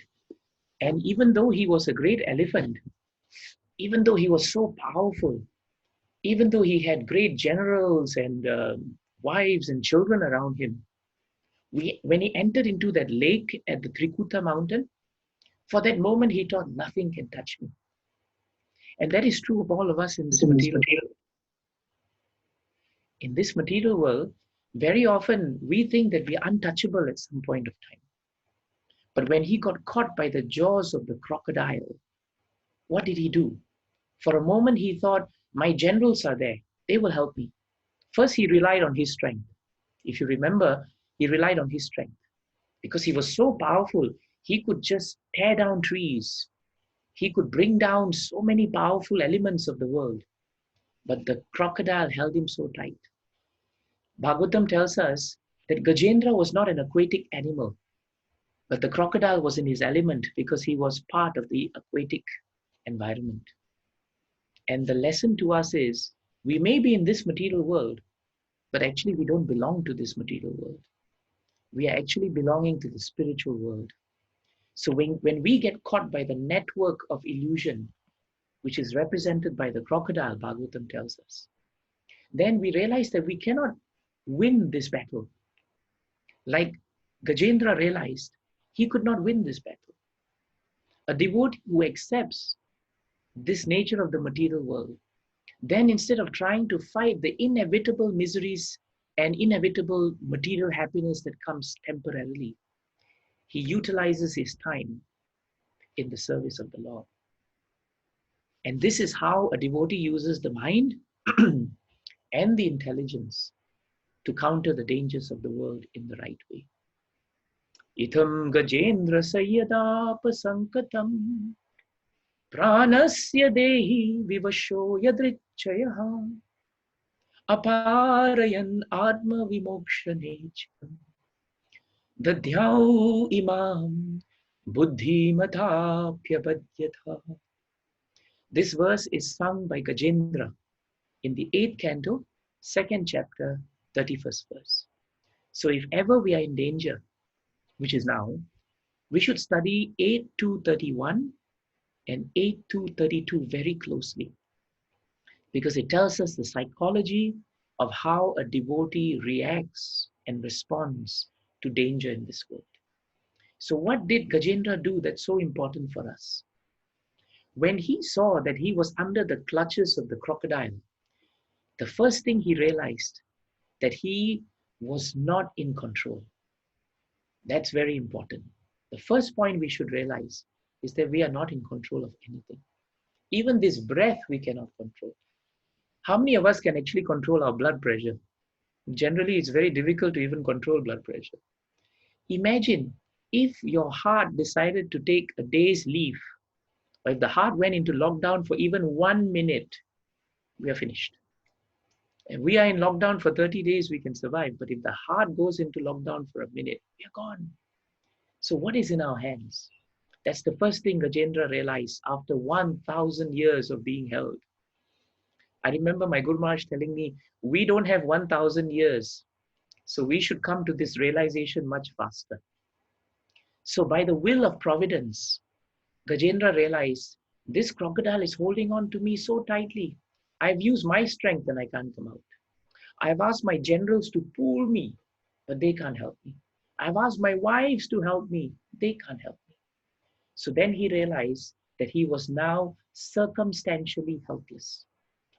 And even though he was a great elephant, even though he was so powerful, even though he had great generals and wives and children around him, when he entered into that lake at the Trikuta mountain, for that moment he thought, nothing can touch me. And that is true of all of us in this material world. In this material world, very often we think that we are untouchable at some point of time. But when he got caught by the jaws of the crocodile, what did he do? For a moment he thought, my generals are there, they will help me. First he relied on his strength. If you remember, he relied on his strength. Because he was so powerful, he could just tear down trees. He could bring down so many powerful elements of the world. But the crocodile held him so tight. Bhagavatam tells us that Gajendra was not an aquatic animal, but the crocodile was in his element because he was part of the aquatic environment. And the lesson to us is, we may be in this material world, but actually we don't belong to this material world. We are actually belonging to the spiritual world. So when we get caught by the network of illusion, which is represented by the crocodile, Bhagavatam tells us, then we realize that we cannot win this battle. Like Gajendra realized, he could not win this battle. A devotee who accepts this nature of the material world, then instead of trying to fight the inevitable miseries and inevitable material happiness that comes temporarily, he utilizes his time in the service of the Lord. And this is how a devotee uses the mind and the intelligence to counter the dangers of the world in the right way. Itham Gajendra Sayyadapa Sankatam Pranasya Dehi Vivasho Yadrichayaha Aparayan Atma Vimokshanecham Dadhyau Imam Buddhi Matapyapadyatha. This verse is sung by Gajendra in the 8th canto, 2nd chapter, 31st verse. So if ever we are in danger, which is now, we should study 8 to 31 and 8 to 32 very closely, because it tells us the psychology of how a devotee reacts and responds to danger in this world. So what did Gajendra do that's so important for us? When he saw that he was under the clutches of the crocodile, the first thing he realized that he was not in control. That's very important. The first point we should realize is that we are not in control of anything. Even this breath we cannot control. How many of us can actually control our blood pressure? Generally, it's very difficult to even control blood pressure. Imagine if your heart decided to take a day's leave, or if the heart went into lockdown for even 1 minute, we are finished. And we are in lockdown for 30 days, we can survive. But if the heart goes into lockdown for a minute, we are gone. So what is in our hands? That's the first thing Gajendra realized after 1,000 years of being held. I remember my Guru Maharaj telling me, we don't have 1,000 years. So we should come to this realization much faster. So by the will of providence, Gajendra realized, this crocodile is holding on to me so tightly. I've used my strength and I can't come out. I've asked my generals to pull me, but they can't help me. I've asked my wives to help me. They can't help me. So then he realized that he was now circumstantially helpless.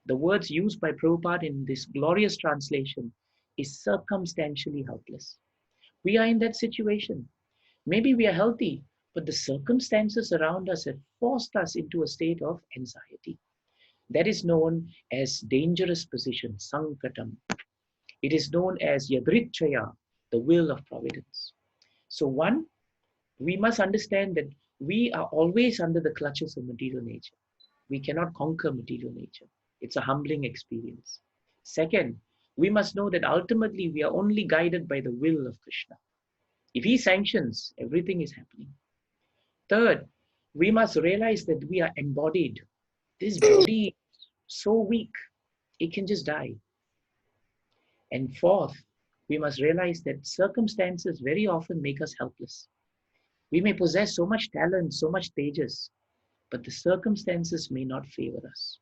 The words used by Prabhupada in this glorious translation is circumstantially helpless. We are in that situation. Maybe we are healthy, but the circumstances around us have forced us into a state of anxiety. That is known as dangerous position, sankatam. It is known as yadrichaya, the will of providence. So one, we must understand that we are always under the clutches of material nature. We cannot conquer material nature. It's a humbling experience. Second, we must know that ultimately we are only guided by the will of Krishna. If he sanctions, everything is happening. Third, we must realize that we are embodied. This body is so weak, it can just die. And fourth, we must realize that circumstances very often make us helpless. We may possess so much talent, so much tejas, but the circumstances may not favor us.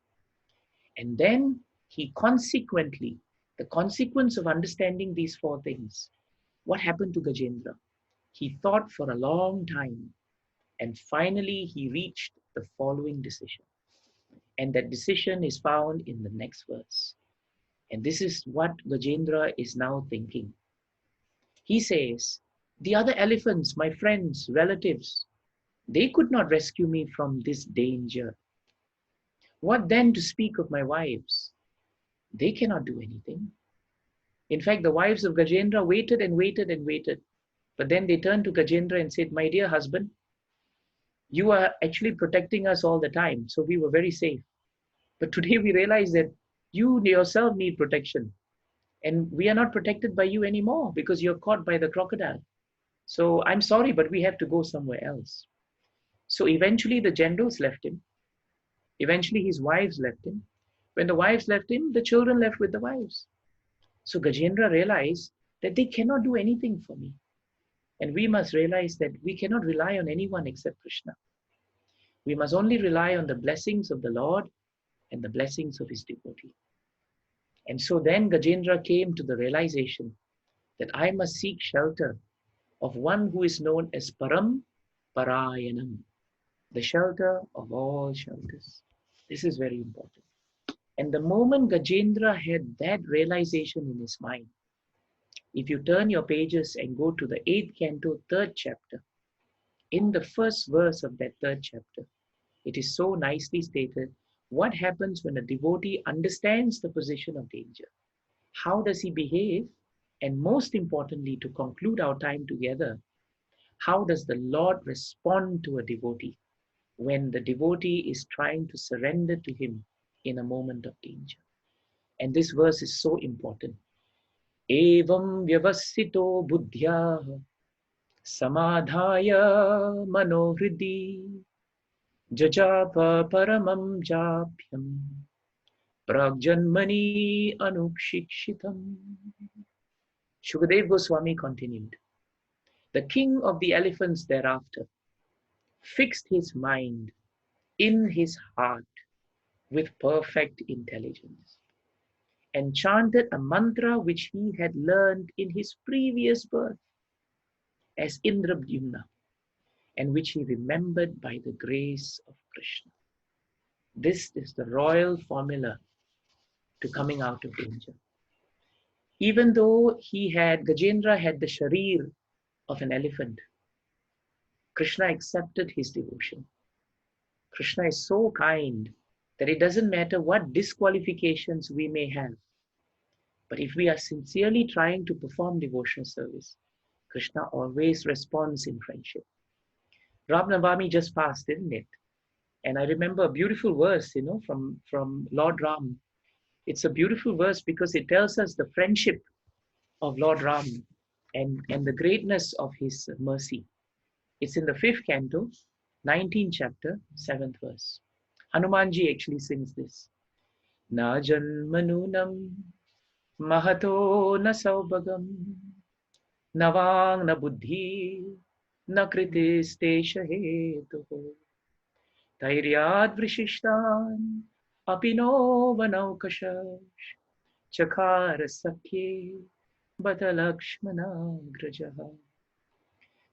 And then he consequently, the consequence of understanding these four things, what happened to Gajendra? He thought for a long time, and finally he reached the following decision. And that decision is found in the next verse. And this is what Gajendra is now thinking. He says, the other elephants, my friends, relatives, they could not rescue me from this danger. What then to speak of my wives? They cannot do anything. In fact, the wives of Gajendra waited and waited and waited. But then they turned to Gajendra and said, my dear husband, you are actually protecting us all the time. So we were very safe. But today we realize that you yourself need protection. And we are not protected by you anymore because you're caught by the crocodile. So I'm sorry, but we have to go somewhere else. So eventually the generals left him. Eventually his wives left him. When the wives left him, the children left with the wives. So Gajendra realized that they cannot do anything for me. And we must realize that we cannot rely on anyone except Krishna. We must only rely on the blessings of the Lord and the blessings of his devotee. And so then Gajendra came to the realization that I must seek shelter of one who is known as Param Parayanam, the shelter of all shelters. This is very important. And the moment Gajendra had that realization in his mind, if you turn your pages and go to the 8th canto, 3rd chapter, in the first verse of that 3rd chapter, it is so nicely stated what happens when a devotee understands the position of danger. How does he behave? And most importantly, to conclude our time together, how does the Lord respond to a devotee when the devotee is trying to surrender to him in a moment of danger? And this verse is so important. Evam vyavasito buddhya samadhaya manohridi jajapa paramam japyam pragjanmani anukshikshitam. Shukadev Goswami continued, the king of the elephants thereafter fixed his mind in his heart with perfect intelligence and chanted a mantra which he had learned in his previous birth as Indradyumna, and which he remembered by the grace of Krishna. This is the royal formula to coming out of danger. Even though Gajendra had the sharir of an elephant, Krishna accepted his devotion. Krishna is so kind that it doesn't matter what disqualifications we may have. But if we are sincerely trying to perform devotional service, Krishna always responds in friendship. Ram Navami just passed, didn't it? And I remember a beautiful verse, from Lord Ram. It's a beautiful verse because it tells us the friendship of Lord Ram and the greatness of his mercy. It's in the 5th canto, 19th chapter, 7th verse. Hanumanji actually sings this. Na janmanunam mahato na saubhagam navang na buddhi na kritistesha hetuho Tairyad vrishishtan apino vanaukashash chakara sakye bata lakshmana grajaha.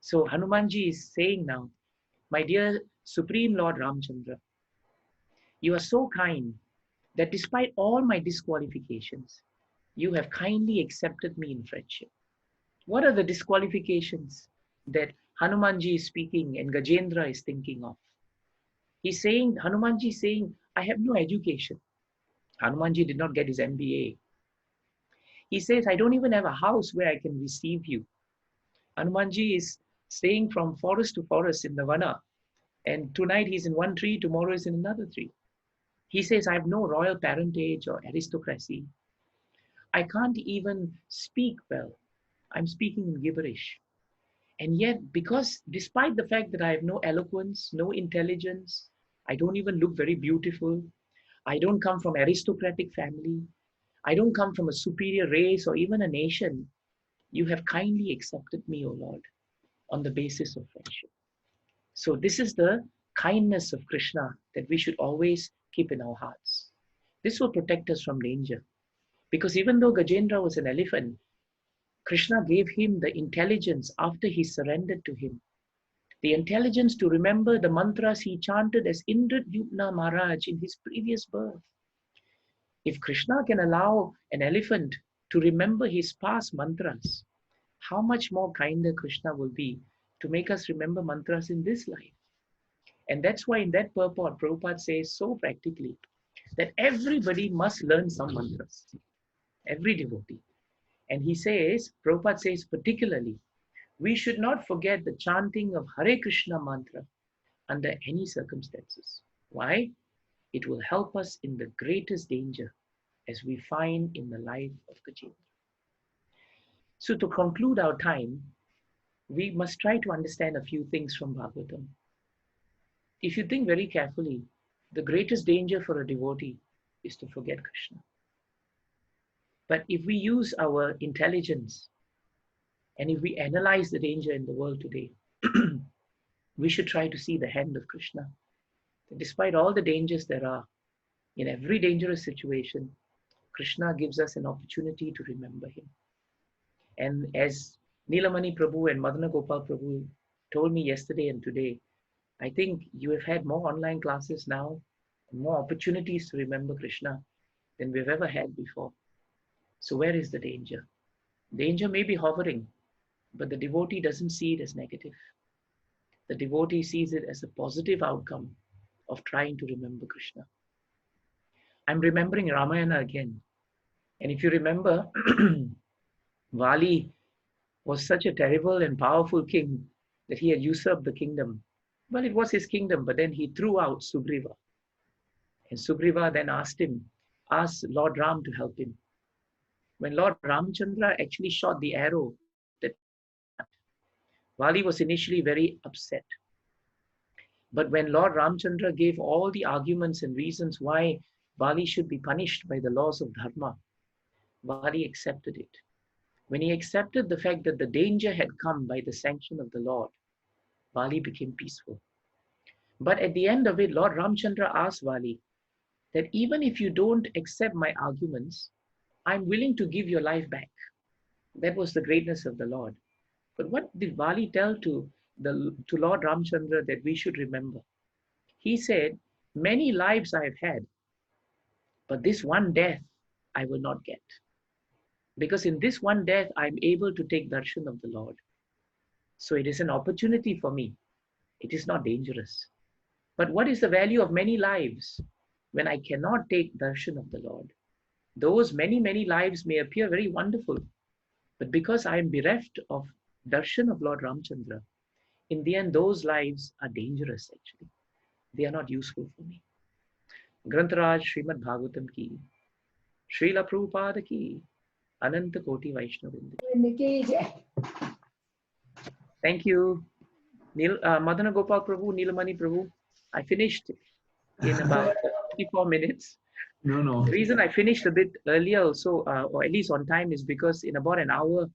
So Hanumanji is saying now, my dear Supreme Lord Ramchandra, you are so kind that despite all my disqualifications, you have kindly accepted me in friendship. What are the disqualifications that Hanumanji is speaking and Gajendra is thinking of? He's saying, Hanumanji is saying, I have no education. Hanumanji did not get his MBA. He says, I don't even have a house where I can receive you. Hanumanji is staying from forest to forest in the Vana. And tonight he's in one tree, tomorrow is in another tree. He says, I have no royal parentage or aristocracy. I can't even speak well. I'm speaking in gibberish. And yet, because despite the fact that I have no eloquence, no intelligence, I don't even look very beautiful, I don't come from aristocratic family, I don't come from a superior race or even a nation, you have kindly accepted me, O Lord, on the basis of friendship. So this is the kindness of Krishna that we should always keep in our hearts. This will protect us from danger. Because even though Gajendra was an elephant, Krishna gave him the intelligence after he surrendered to him. The intelligence to remember the mantras he chanted as Indradyumna Maharaj in his previous birth. If Krishna can allow an elephant to remember his past mantras, how much more kinder Krishna will be to make us remember mantras in this life. And that's why in that purport, Prabhupada says so practically that everybody must learn some mantras, every devotee. And he says, Prabhupada says particularly, we should not forget the chanting of Hare Krishna mantra under any circumstances. Why? It will help us in the greatest danger as we find in the life of Gajendra. So to conclude our time, we must try to understand a few things from Bhagavatam. If you think very carefully, the greatest danger for a devotee is to forget Krishna. But if we use our intelligence and if we analyze the danger in the world today, we should try to see the hand of Krishna. Despite all the dangers there are, in every dangerous situation, Krishna gives us an opportunity to remember him. And as Nilamani Prabhu and Madana Gopal Prabhu told me yesterday and today, I think you have had more online classes now, and more opportunities to remember Krishna than we've ever had before. So where is the danger? Danger may be hovering, but the devotee doesn't see it as negative. The devotee sees it as a positive outcome of trying to remember Krishna. I'm remembering Ramayana again. And if you remember, Vali was such a terrible and powerful king that he had usurped the kingdom. Well, it was his kingdom, but then he threw out Sugriva. And Sugriva then asked Lord Ram to help him. When Lord Ramchandra actually shot the arrow, that Vali was initially very upset. But when Lord Ramchandra gave all the arguments and reasons why Vali should be punished by the laws of Dharma, Vali accepted it. When he accepted the fact that the danger had come by the sanction of the Lord, Vali became peaceful. But at the end of it, Lord Ramchandra asked Vali that even if you don't accept my arguments, I'm willing to give your life back. That was the greatness of the Lord. But what did Vali tell to Lord Ramchandra that we should remember? He said, many lives I have had, but this one death I will not get. Because in this one death, I'm able to take darshan of the Lord. So it is an opportunity for me. It is not dangerous. But what is the value of many lives when I cannot take darshan of the Lord? Those many, many lives may appear very wonderful, but because I am bereft of darshan of Lord Ramchandra, in the end, those lives are dangerous actually. They are not useful for me. Grantaraj Srimad Bhagavatam ki, Srila Prabhupada ki, Ananta Koti Vaishnavinda. Thank you. Madana Gopal Prabhu, Nilamani Prabhu. I finished in about 54 minutes. No. The reason I finished a bit earlier also, or at least on time, is because in about an hour,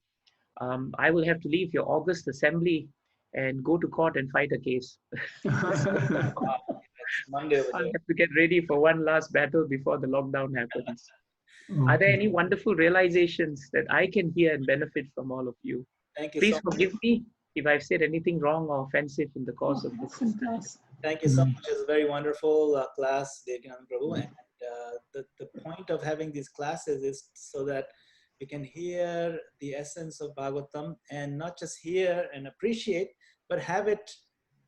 I will have to leave your August assembly and go to court and fight a case. Monday over I'll there. have to get ready for one last battle before the lockdown happens. Are there any wonderful realizations that I can hear and benefit from all of you? Thank you Please so much. forgive me if I've said anything wrong or offensive in the course of this. Thank you so much. It was a very wonderful class, Devakinandana Prabhu. And the point of having these classes is so that we can hear the essence of Bhagavatam and not just hear and appreciate, but have it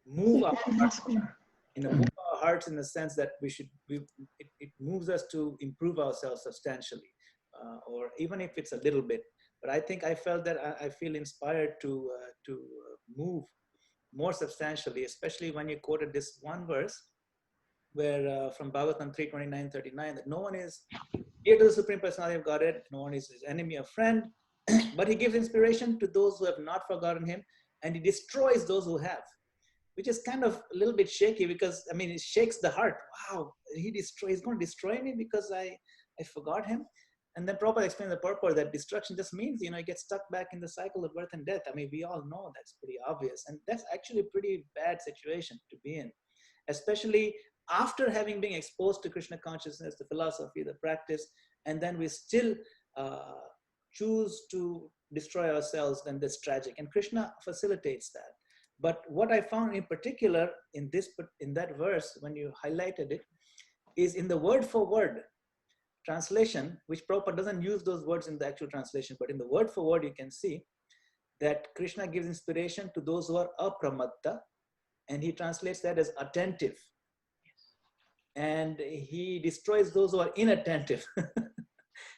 move our hearts. Move our hearts in the sense that it moves us to improve ourselves substantially, or even if it's a little bit. But I think I felt that I feel inspired to move more substantially, especially when you quoted this one verse where from Bhagavatam 3:29-39, that no one is dear to the Supreme Personality of Godhead, no one is his enemy or friend, but he gives inspiration to those who have not forgotten him, and he destroys those who have, which is kind of a little bit shaky because, I mean, it shakes the heart. Wow, he's going to destroy me because I forgot him. And then Prabhupada explains the purport that destruction just means, you get stuck back in the cycle of birth and death. I mean, we all know that's pretty obvious. And that's actually a pretty bad situation to be in, especially after having been exposed to Krishna consciousness, the philosophy, the practice, and then we still choose to destroy ourselves, then that's tragic. And Krishna facilitates that. But what I found in particular in that verse, when you highlighted it, is in the word for word translation, which Prabhupada doesn't use those words in the actual translation, but in the word for word, you can see that Krishna gives inspiration to those who are apramatta, and he translates that as attentive. And he destroys those who are inattentive.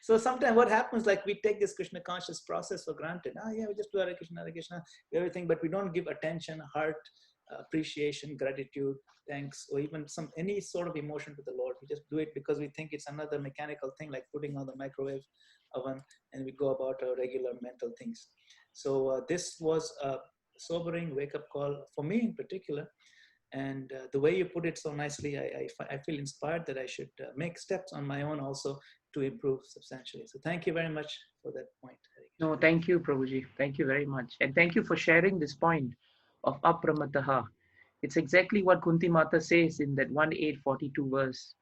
So sometimes what happens, like we take this Krishna conscious process for granted. Yeah, we just do Hare Krishna, everything, but we don't give attention, heart, appreciation, gratitude, thanks, or even any sort of emotion to the Lord. We just do it because we think it's another mechanical thing, like putting on the microwave oven, and we go about our regular mental things. So this was a sobering wake-up call for me in particular. And the way you put it so nicely, I feel inspired that I should make steps on my own also to improve substantially. So thank you very much for that point. No, thank you, Prabhuji. Thank you very much. And thank you for sharing this point of apramataha. It's exactly what Kunti Mata says in that 1:842 verse.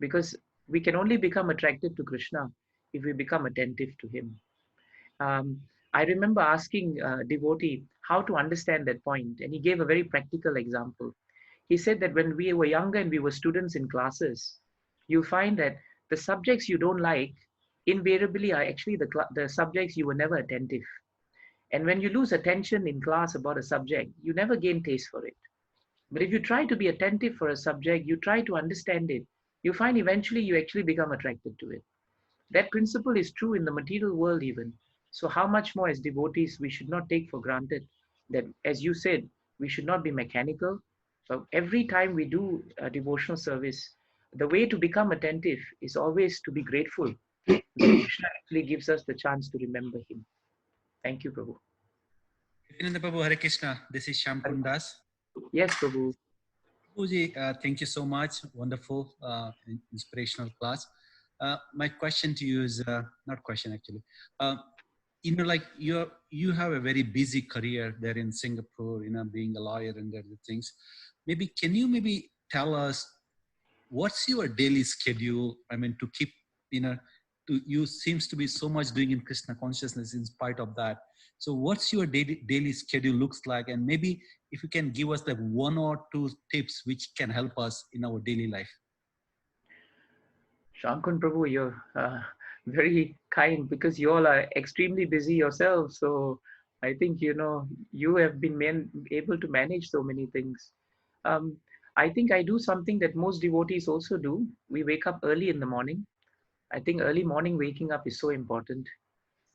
Because we can only become attracted to Krishna if we become attentive to him. I remember asking a devotee how to understand that point, and he gave a very practical example. He said that when we were younger and we were students in classes, you find that the subjects you don't like invariably are actually the subjects you were never attentive. And when you lose attention in class about a subject, you never gain taste for it. But if you try to be attentive for a subject, you try to understand it, you find eventually you actually become attracted to it. That principle is true in the material world even. So how much more as devotees, we should not take for granted that, as you said, we should not be mechanical. But every time we do a devotional service, the way to become attentive is always to be grateful that Krishna actually gives us the chance to remember him. Thank you, Prabhu. Devakinandana Prabhu, Hare Krishna. This is Shyam Das. Yes, Prabhu. Prabhuji, thank you so much. Wonderful, inspirational class. My question to you is, not question actually. like you have a very busy career there in Singapore, being a lawyer and other things. Maybe can you maybe tell us what's your daily schedule? I mean, to keep, you seems to be so much doing in Krishna consciousness in spite of that. So what's your daily schedule looks like? And maybe if you can give us like 1 or 2 tips which can help us in our daily life. Shankun Prabhu, you're very kind because you all are extremely busy yourselves. So I think, you have been able to manage so many things. I think I do something that most devotees also do. We wake up early in the morning. I think early morning waking up is so important.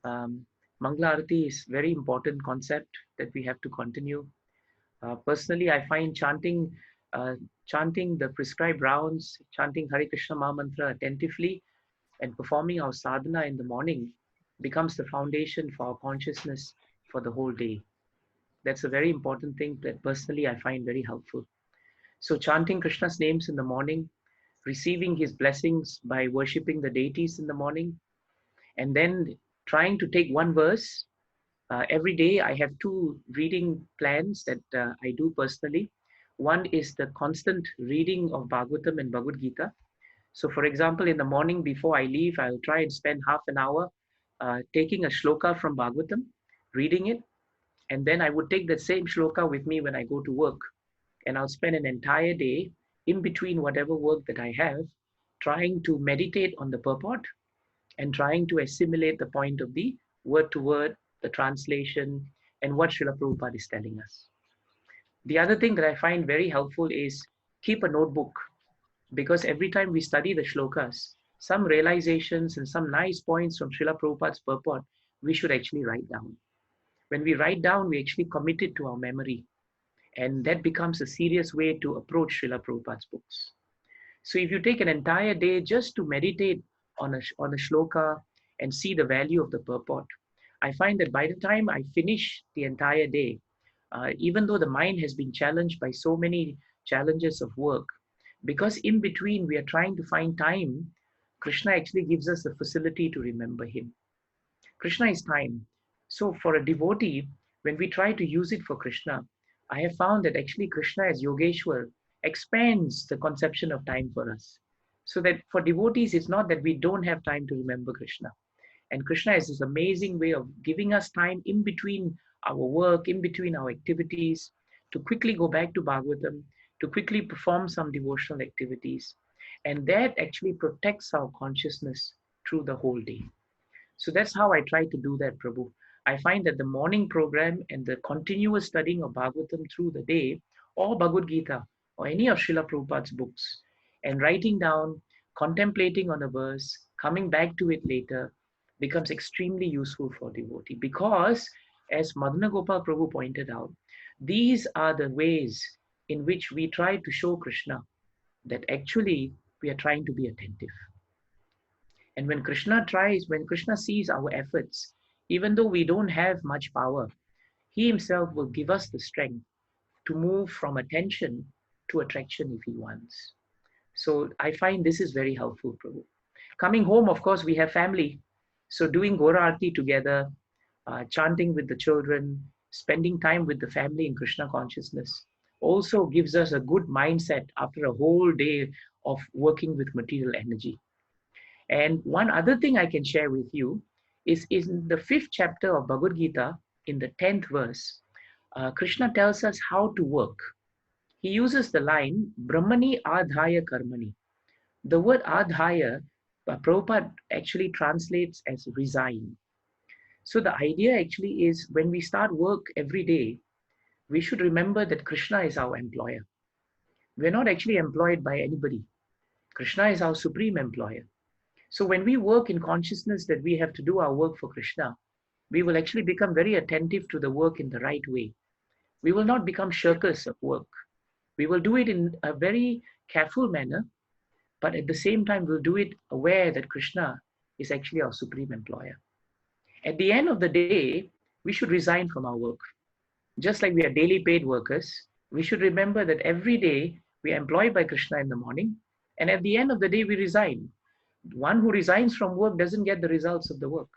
Mangala Arati is very important concept that we have to continue. Personally, I find chanting the prescribed rounds, chanting Hare Krishna Maha Mantra attentively, and performing our sadhana in the morning becomes the foundation for our consciousness for the whole day. That's a very important thing that personally I find very helpful. So chanting Krishna's names in the morning, receiving his blessings by worshipping the deities in the morning, and then trying to take one verse. Every day I have 2 reading plans that I do personally. One is the constant reading of Bhagavatam and Bhagavad Gita. So for example, in the morning before I leave, I'll try and spend half an hour taking a shloka from Bhagavatam, reading it, and then I would take that same shloka with me when I go to work. And I'll spend an entire day in between whatever work that I have, trying to meditate on the purport and trying to assimilate the point of the word to word, the translation, and what Srila Prabhupada is telling us. The other thing that I find very helpful is keep a notebook, because every time we study the shlokas, some realizations and some nice points from Srila Prabhupada's purport, we should actually write down. When we write down, we actually commit it to our memory. And that becomes a serious way to approach Srila Prabhupada's books. So if you take an entire day just to meditate on a shloka and see the value of the purport, I find that by the time I finish the entire day, even though the mind has been challenged by so many challenges of work, because in between we are trying to find time, Krishna actually gives us the facility to remember him. Krishna is time. So for a devotee, when we try to use it for Krishna, I have found that actually Krishna as Yogeshwar expands the conception of time for us. So that for devotees, it's not that we don't have time to remember Krishna. And Krishna is this amazing way of giving us time in between our work, in between our activities, to quickly go back to Bhagavatam, to quickly perform some devotional activities. And that actually protects our consciousness through the whole day. So that's how I try to do that, Prabhu. I find that the morning program and the continuous studying of Bhagavatam through the day, or Bhagavad Gita, or any of Srila Prabhupada's books, and writing down, contemplating on a verse, coming back to it later, becomes extremely useful for devotee. Because, as Madhana Gopal Prabhu pointed out, these are the ways in which we try to show Krishna that actually we are trying to be attentive. And when Krishna sees our efforts, even though we don't have much power, he himself will give us the strength to move from attention to attraction if he wants. So I find this is very helpful, Prabhu. Coming home, of course, we have family. So doing Gora Arati together, chanting with the children, spending time with the family in Krishna consciousness also gives us a good mindset after a whole day of working with material energy. And one other thing I can share with you is in the 5th chapter of Bhagavad Gita, in the 10th verse, Krishna tells us how to work. He uses the line, Brahmani Adhaya Karmani. The word Adhaya, Prabhupada actually translates as resign. So the idea actually is when we start work every day, we should remember that Krishna is our employer. We're not actually employed by anybody. Krishna is our supreme employer. So when we work in consciousness that we have to do our work for Krishna, we will actually become very attentive to the work in the right way. We will not become shirkers of work. We will do it in a very careful manner, but at the same time, we'll do it aware that Krishna is actually our supreme employer. At the end of the day, we should resign from our work. Just like we are daily paid workers, we should remember that every day we are employed by Krishna in the morning, and at the end of the day, we resign. One who resigns from work doesn't get the results of the work.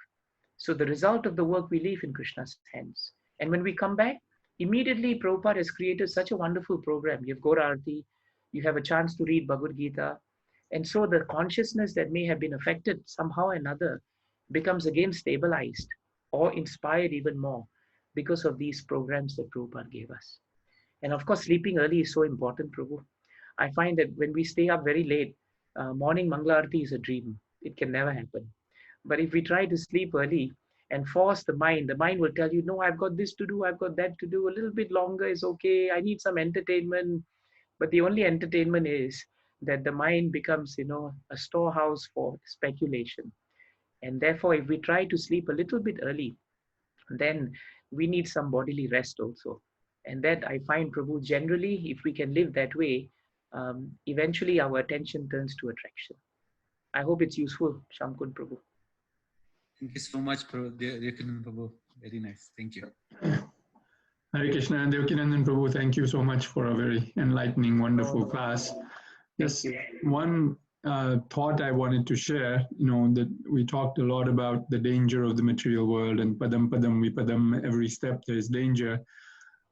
So the result of the work we leave in Krishna's hands. And when we come back, immediately Prabhupada has created such a wonderful program. You have Gora Arati, you have a chance to read Bhagavad Gita. And so the consciousness that may have been affected somehow or another becomes again stabilized or inspired even more because of these programs that Prabhupada gave us. And of course, sleeping early is so important, Prabhu. I find that when we stay up very late, morning Mangala Arati is a dream. It can never happen. But if we try to sleep early and force the mind will tell you, no, I've got this to do, I've got that to do, a little bit longer is okay, I need some entertainment. But the only entertainment is that the mind becomes, a storehouse for speculation. And therefore, if we try to sleep a little bit early, then we need some bodily rest also. And that I find, Prabhu, generally, if we can live that way, eventually our attention turns to attraction. I hope it's useful, Shamkun Prabhu. Thank you so much, Devakinandan Prabhu. Very nice. Thank you. Hare Krishna and Devakinandan Prabhu, thank you so much for a very enlightening, wonderful class. Yes, one thought I wanted to share, that we talked a lot about the danger of the material world and padam padam vipadam, every step there is danger.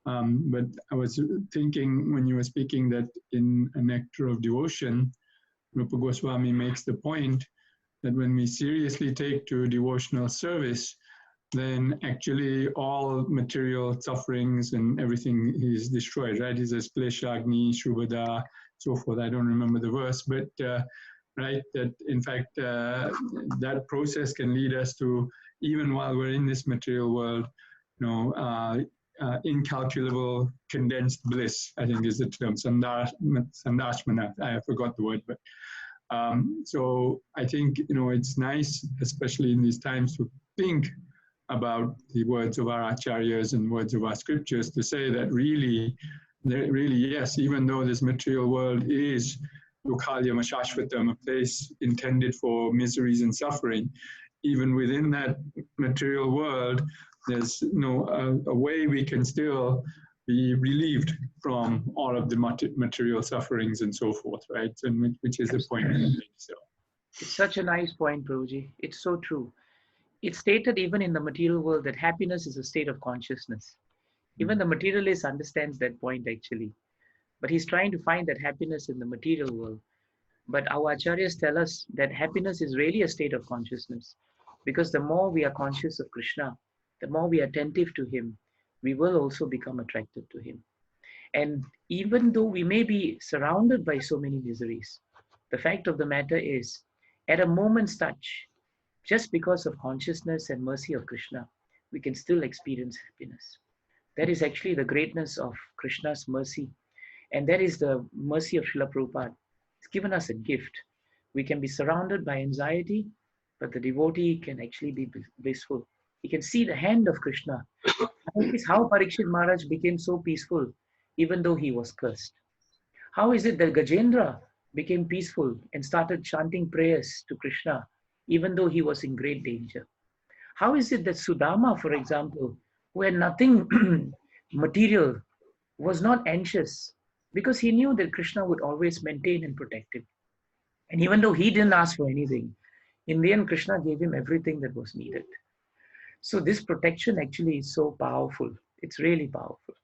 But I was thinking when you were speaking that in A Nectar of Devotion, Rupa Goswami makes the point that when we seriously take to devotional service, then actually all material sufferings and everything is destroyed, right? He says, Kleshagni, Shubhada, so forth. I don't remember the verse, but right, that in fact, that process can lead us to, even while we're in this material world, incalculable condensed bliss, I think is the term, sandashmana, I forgot the word, but so I think, it's nice, especially in these times, to think about the words of our acharyas and words of our scriptures to say that really, yes, even though this material world is dukhalyam ashashvatam, a place intended for miseries and suffering, even within that material world, there's a way we can still be relieved from all of the material sufferings and so forth, right? And which is the point. So. It's such a nice point, Prabhuji. It's so true. It's stated even in the material world that happiness is a state of consciousness. Even the materialist understands that point actually. But he's trying to find that happiness in the material world. But our acharyas tell us that happiness is really a state of consciousness. Because the more we are conscious of Krishna, the more we are attentive to him, we will also become attracted to him. And even though we may be surrounded by so many miseries, the fact of the matter is, at a moment's touch, just because of consciousness and mercy of Krishna, we can still experience happiness. That is actually the greatness of Krishna's mercy. And that is the mercy of Srila Prabhupada. It's given us a gift. We can be surrounded by anxiety, but the devotee can actually be blissful. He can see the hand of Krishna. Notice how Parikshit Maharaj became so peaceful, even though he was cursed. How is it that Gajendra became peaceful and started chanting prayers to Krishna, even though he was in great danger? How is it that Sudama, for example, who had nothing material, was not anxious because he knew that Krishna would always maintain and protect him? And even though he didn't ask for anything, in the end, Krishna gave him everything that was needed. So this protection actually is so powerful. It's really powerful.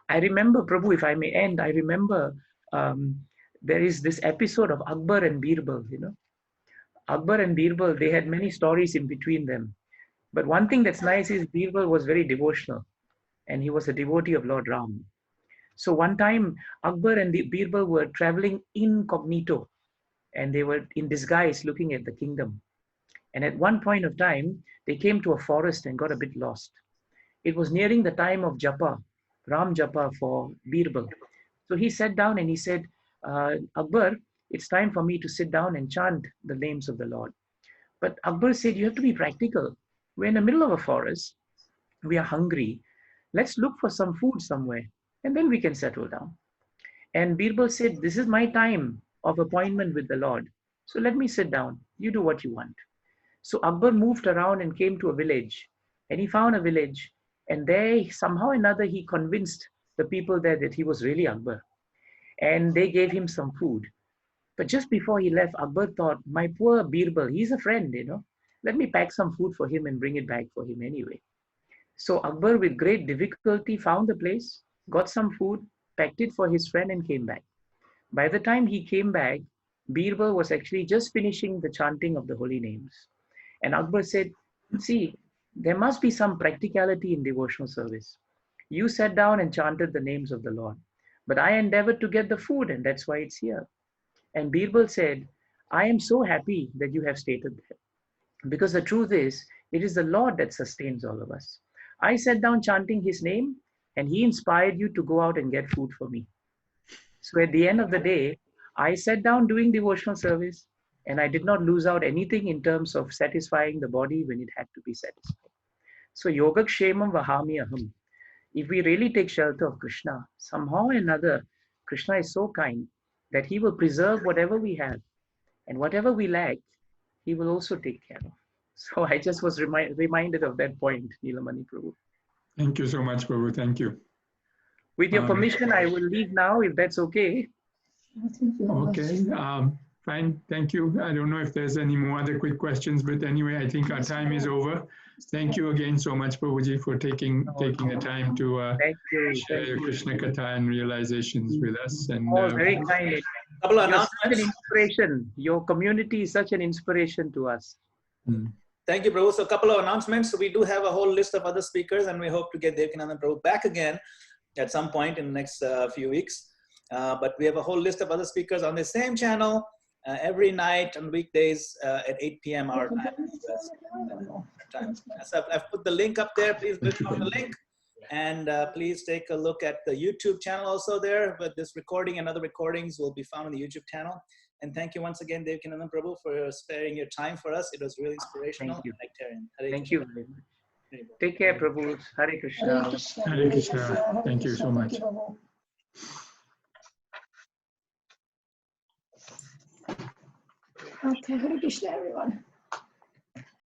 I remember, Prabhu, if I may end, I remember there is this episode of Akbar and Birbal, Akbar and Birbal, they had many stories in between them. But one thing that's nice is Birbal was very devotional and he was a devotee of Lord Ram. So one time Akbar and Birbal were traveling incognito and they were in disguise looking at the kingdom. And at one point of time, they came to a forest and got a bit lost. It was nearing the time of Japa, Ram Japa for Birbal. So he sat down and he said, Akbar, it's time for me to sit down and chant the names of the Lord. But Akbar said, you have to be practical. We're in the middle of a forest. We are hungry. Let's look for some food somewhere and then we can settle down. And Birbal said, this is my time of appointment with the Lord. So let me sit down. You do what you want. So Akbar moved around and came to a village and he found a village and there somehow or another he convinced the people there that he was really Akbar and they gave him some food. But just before he left, Akbar thought, my poor Birbal, he's a friend, let me pack some food for him and bring it back for him anyway. So Akbar, with great difficulty, found the place, got some food, packed it for his friend, and came back. By the time he came back, Birbal was actually just finishing the chanting of the holy names. And Akbar said, see, there must be some practicality in devotional service. You sat down and chanted the names of the Lord, but I endeavored to get the food, and that's why it's here. And Birbal said, I am so happy that you have stated that. Because the truth is, it is the Lord that sustains all of us. I sat down chanting his name, and he inspired you to go out and get food for me. So at the end of the day, I sat down doing devotional service, and I did not lose out anything in terms of satisfying the body when it had to be satisfied. So yogakshemam vahami aham. If we really take shelter of Krishna, somehow or another, Krishna is so kind that he will preserve whatever we have, and whatever we lack, he will also take care of. So I just was reminded of that point, Nilamani Prabhu. Thank you so much, Prabhu. Thank you. With your permission, I will leave now, if that's okay. Okay, fine. Thank you. I don't know if there's any more other quick questions, but anyway, I think our time is over. Thank you again so much, Prabhuji, for taking the time to share your Krishna Katha and realizations with us. And very kind. You're such an inspiration. Your community is such an inspiration to us. Thank you, Prabhu. So a couple of announcements. So we do have a whole list of other speakers, and we hope to get Devakinandana Prabhu back again at some point in the next few weeks. But we have a whole list of other speakers on the same channel every night on weekdays at 8 p.m. our time. So I've put the link up there. Please click on the link. And please take a look at the YouTube channel also there. But this recording and other recordings will be found on the YouTube channel. And thank you once again, Devakinandana Prabhu, for sparing your time for us. It was really inspirational. Thank you. Hare Thank you very much. Take care, Prabhu. Hare Krishna. Hare Krishna. Thank you so much. Okay, Hare Krishna, everyone.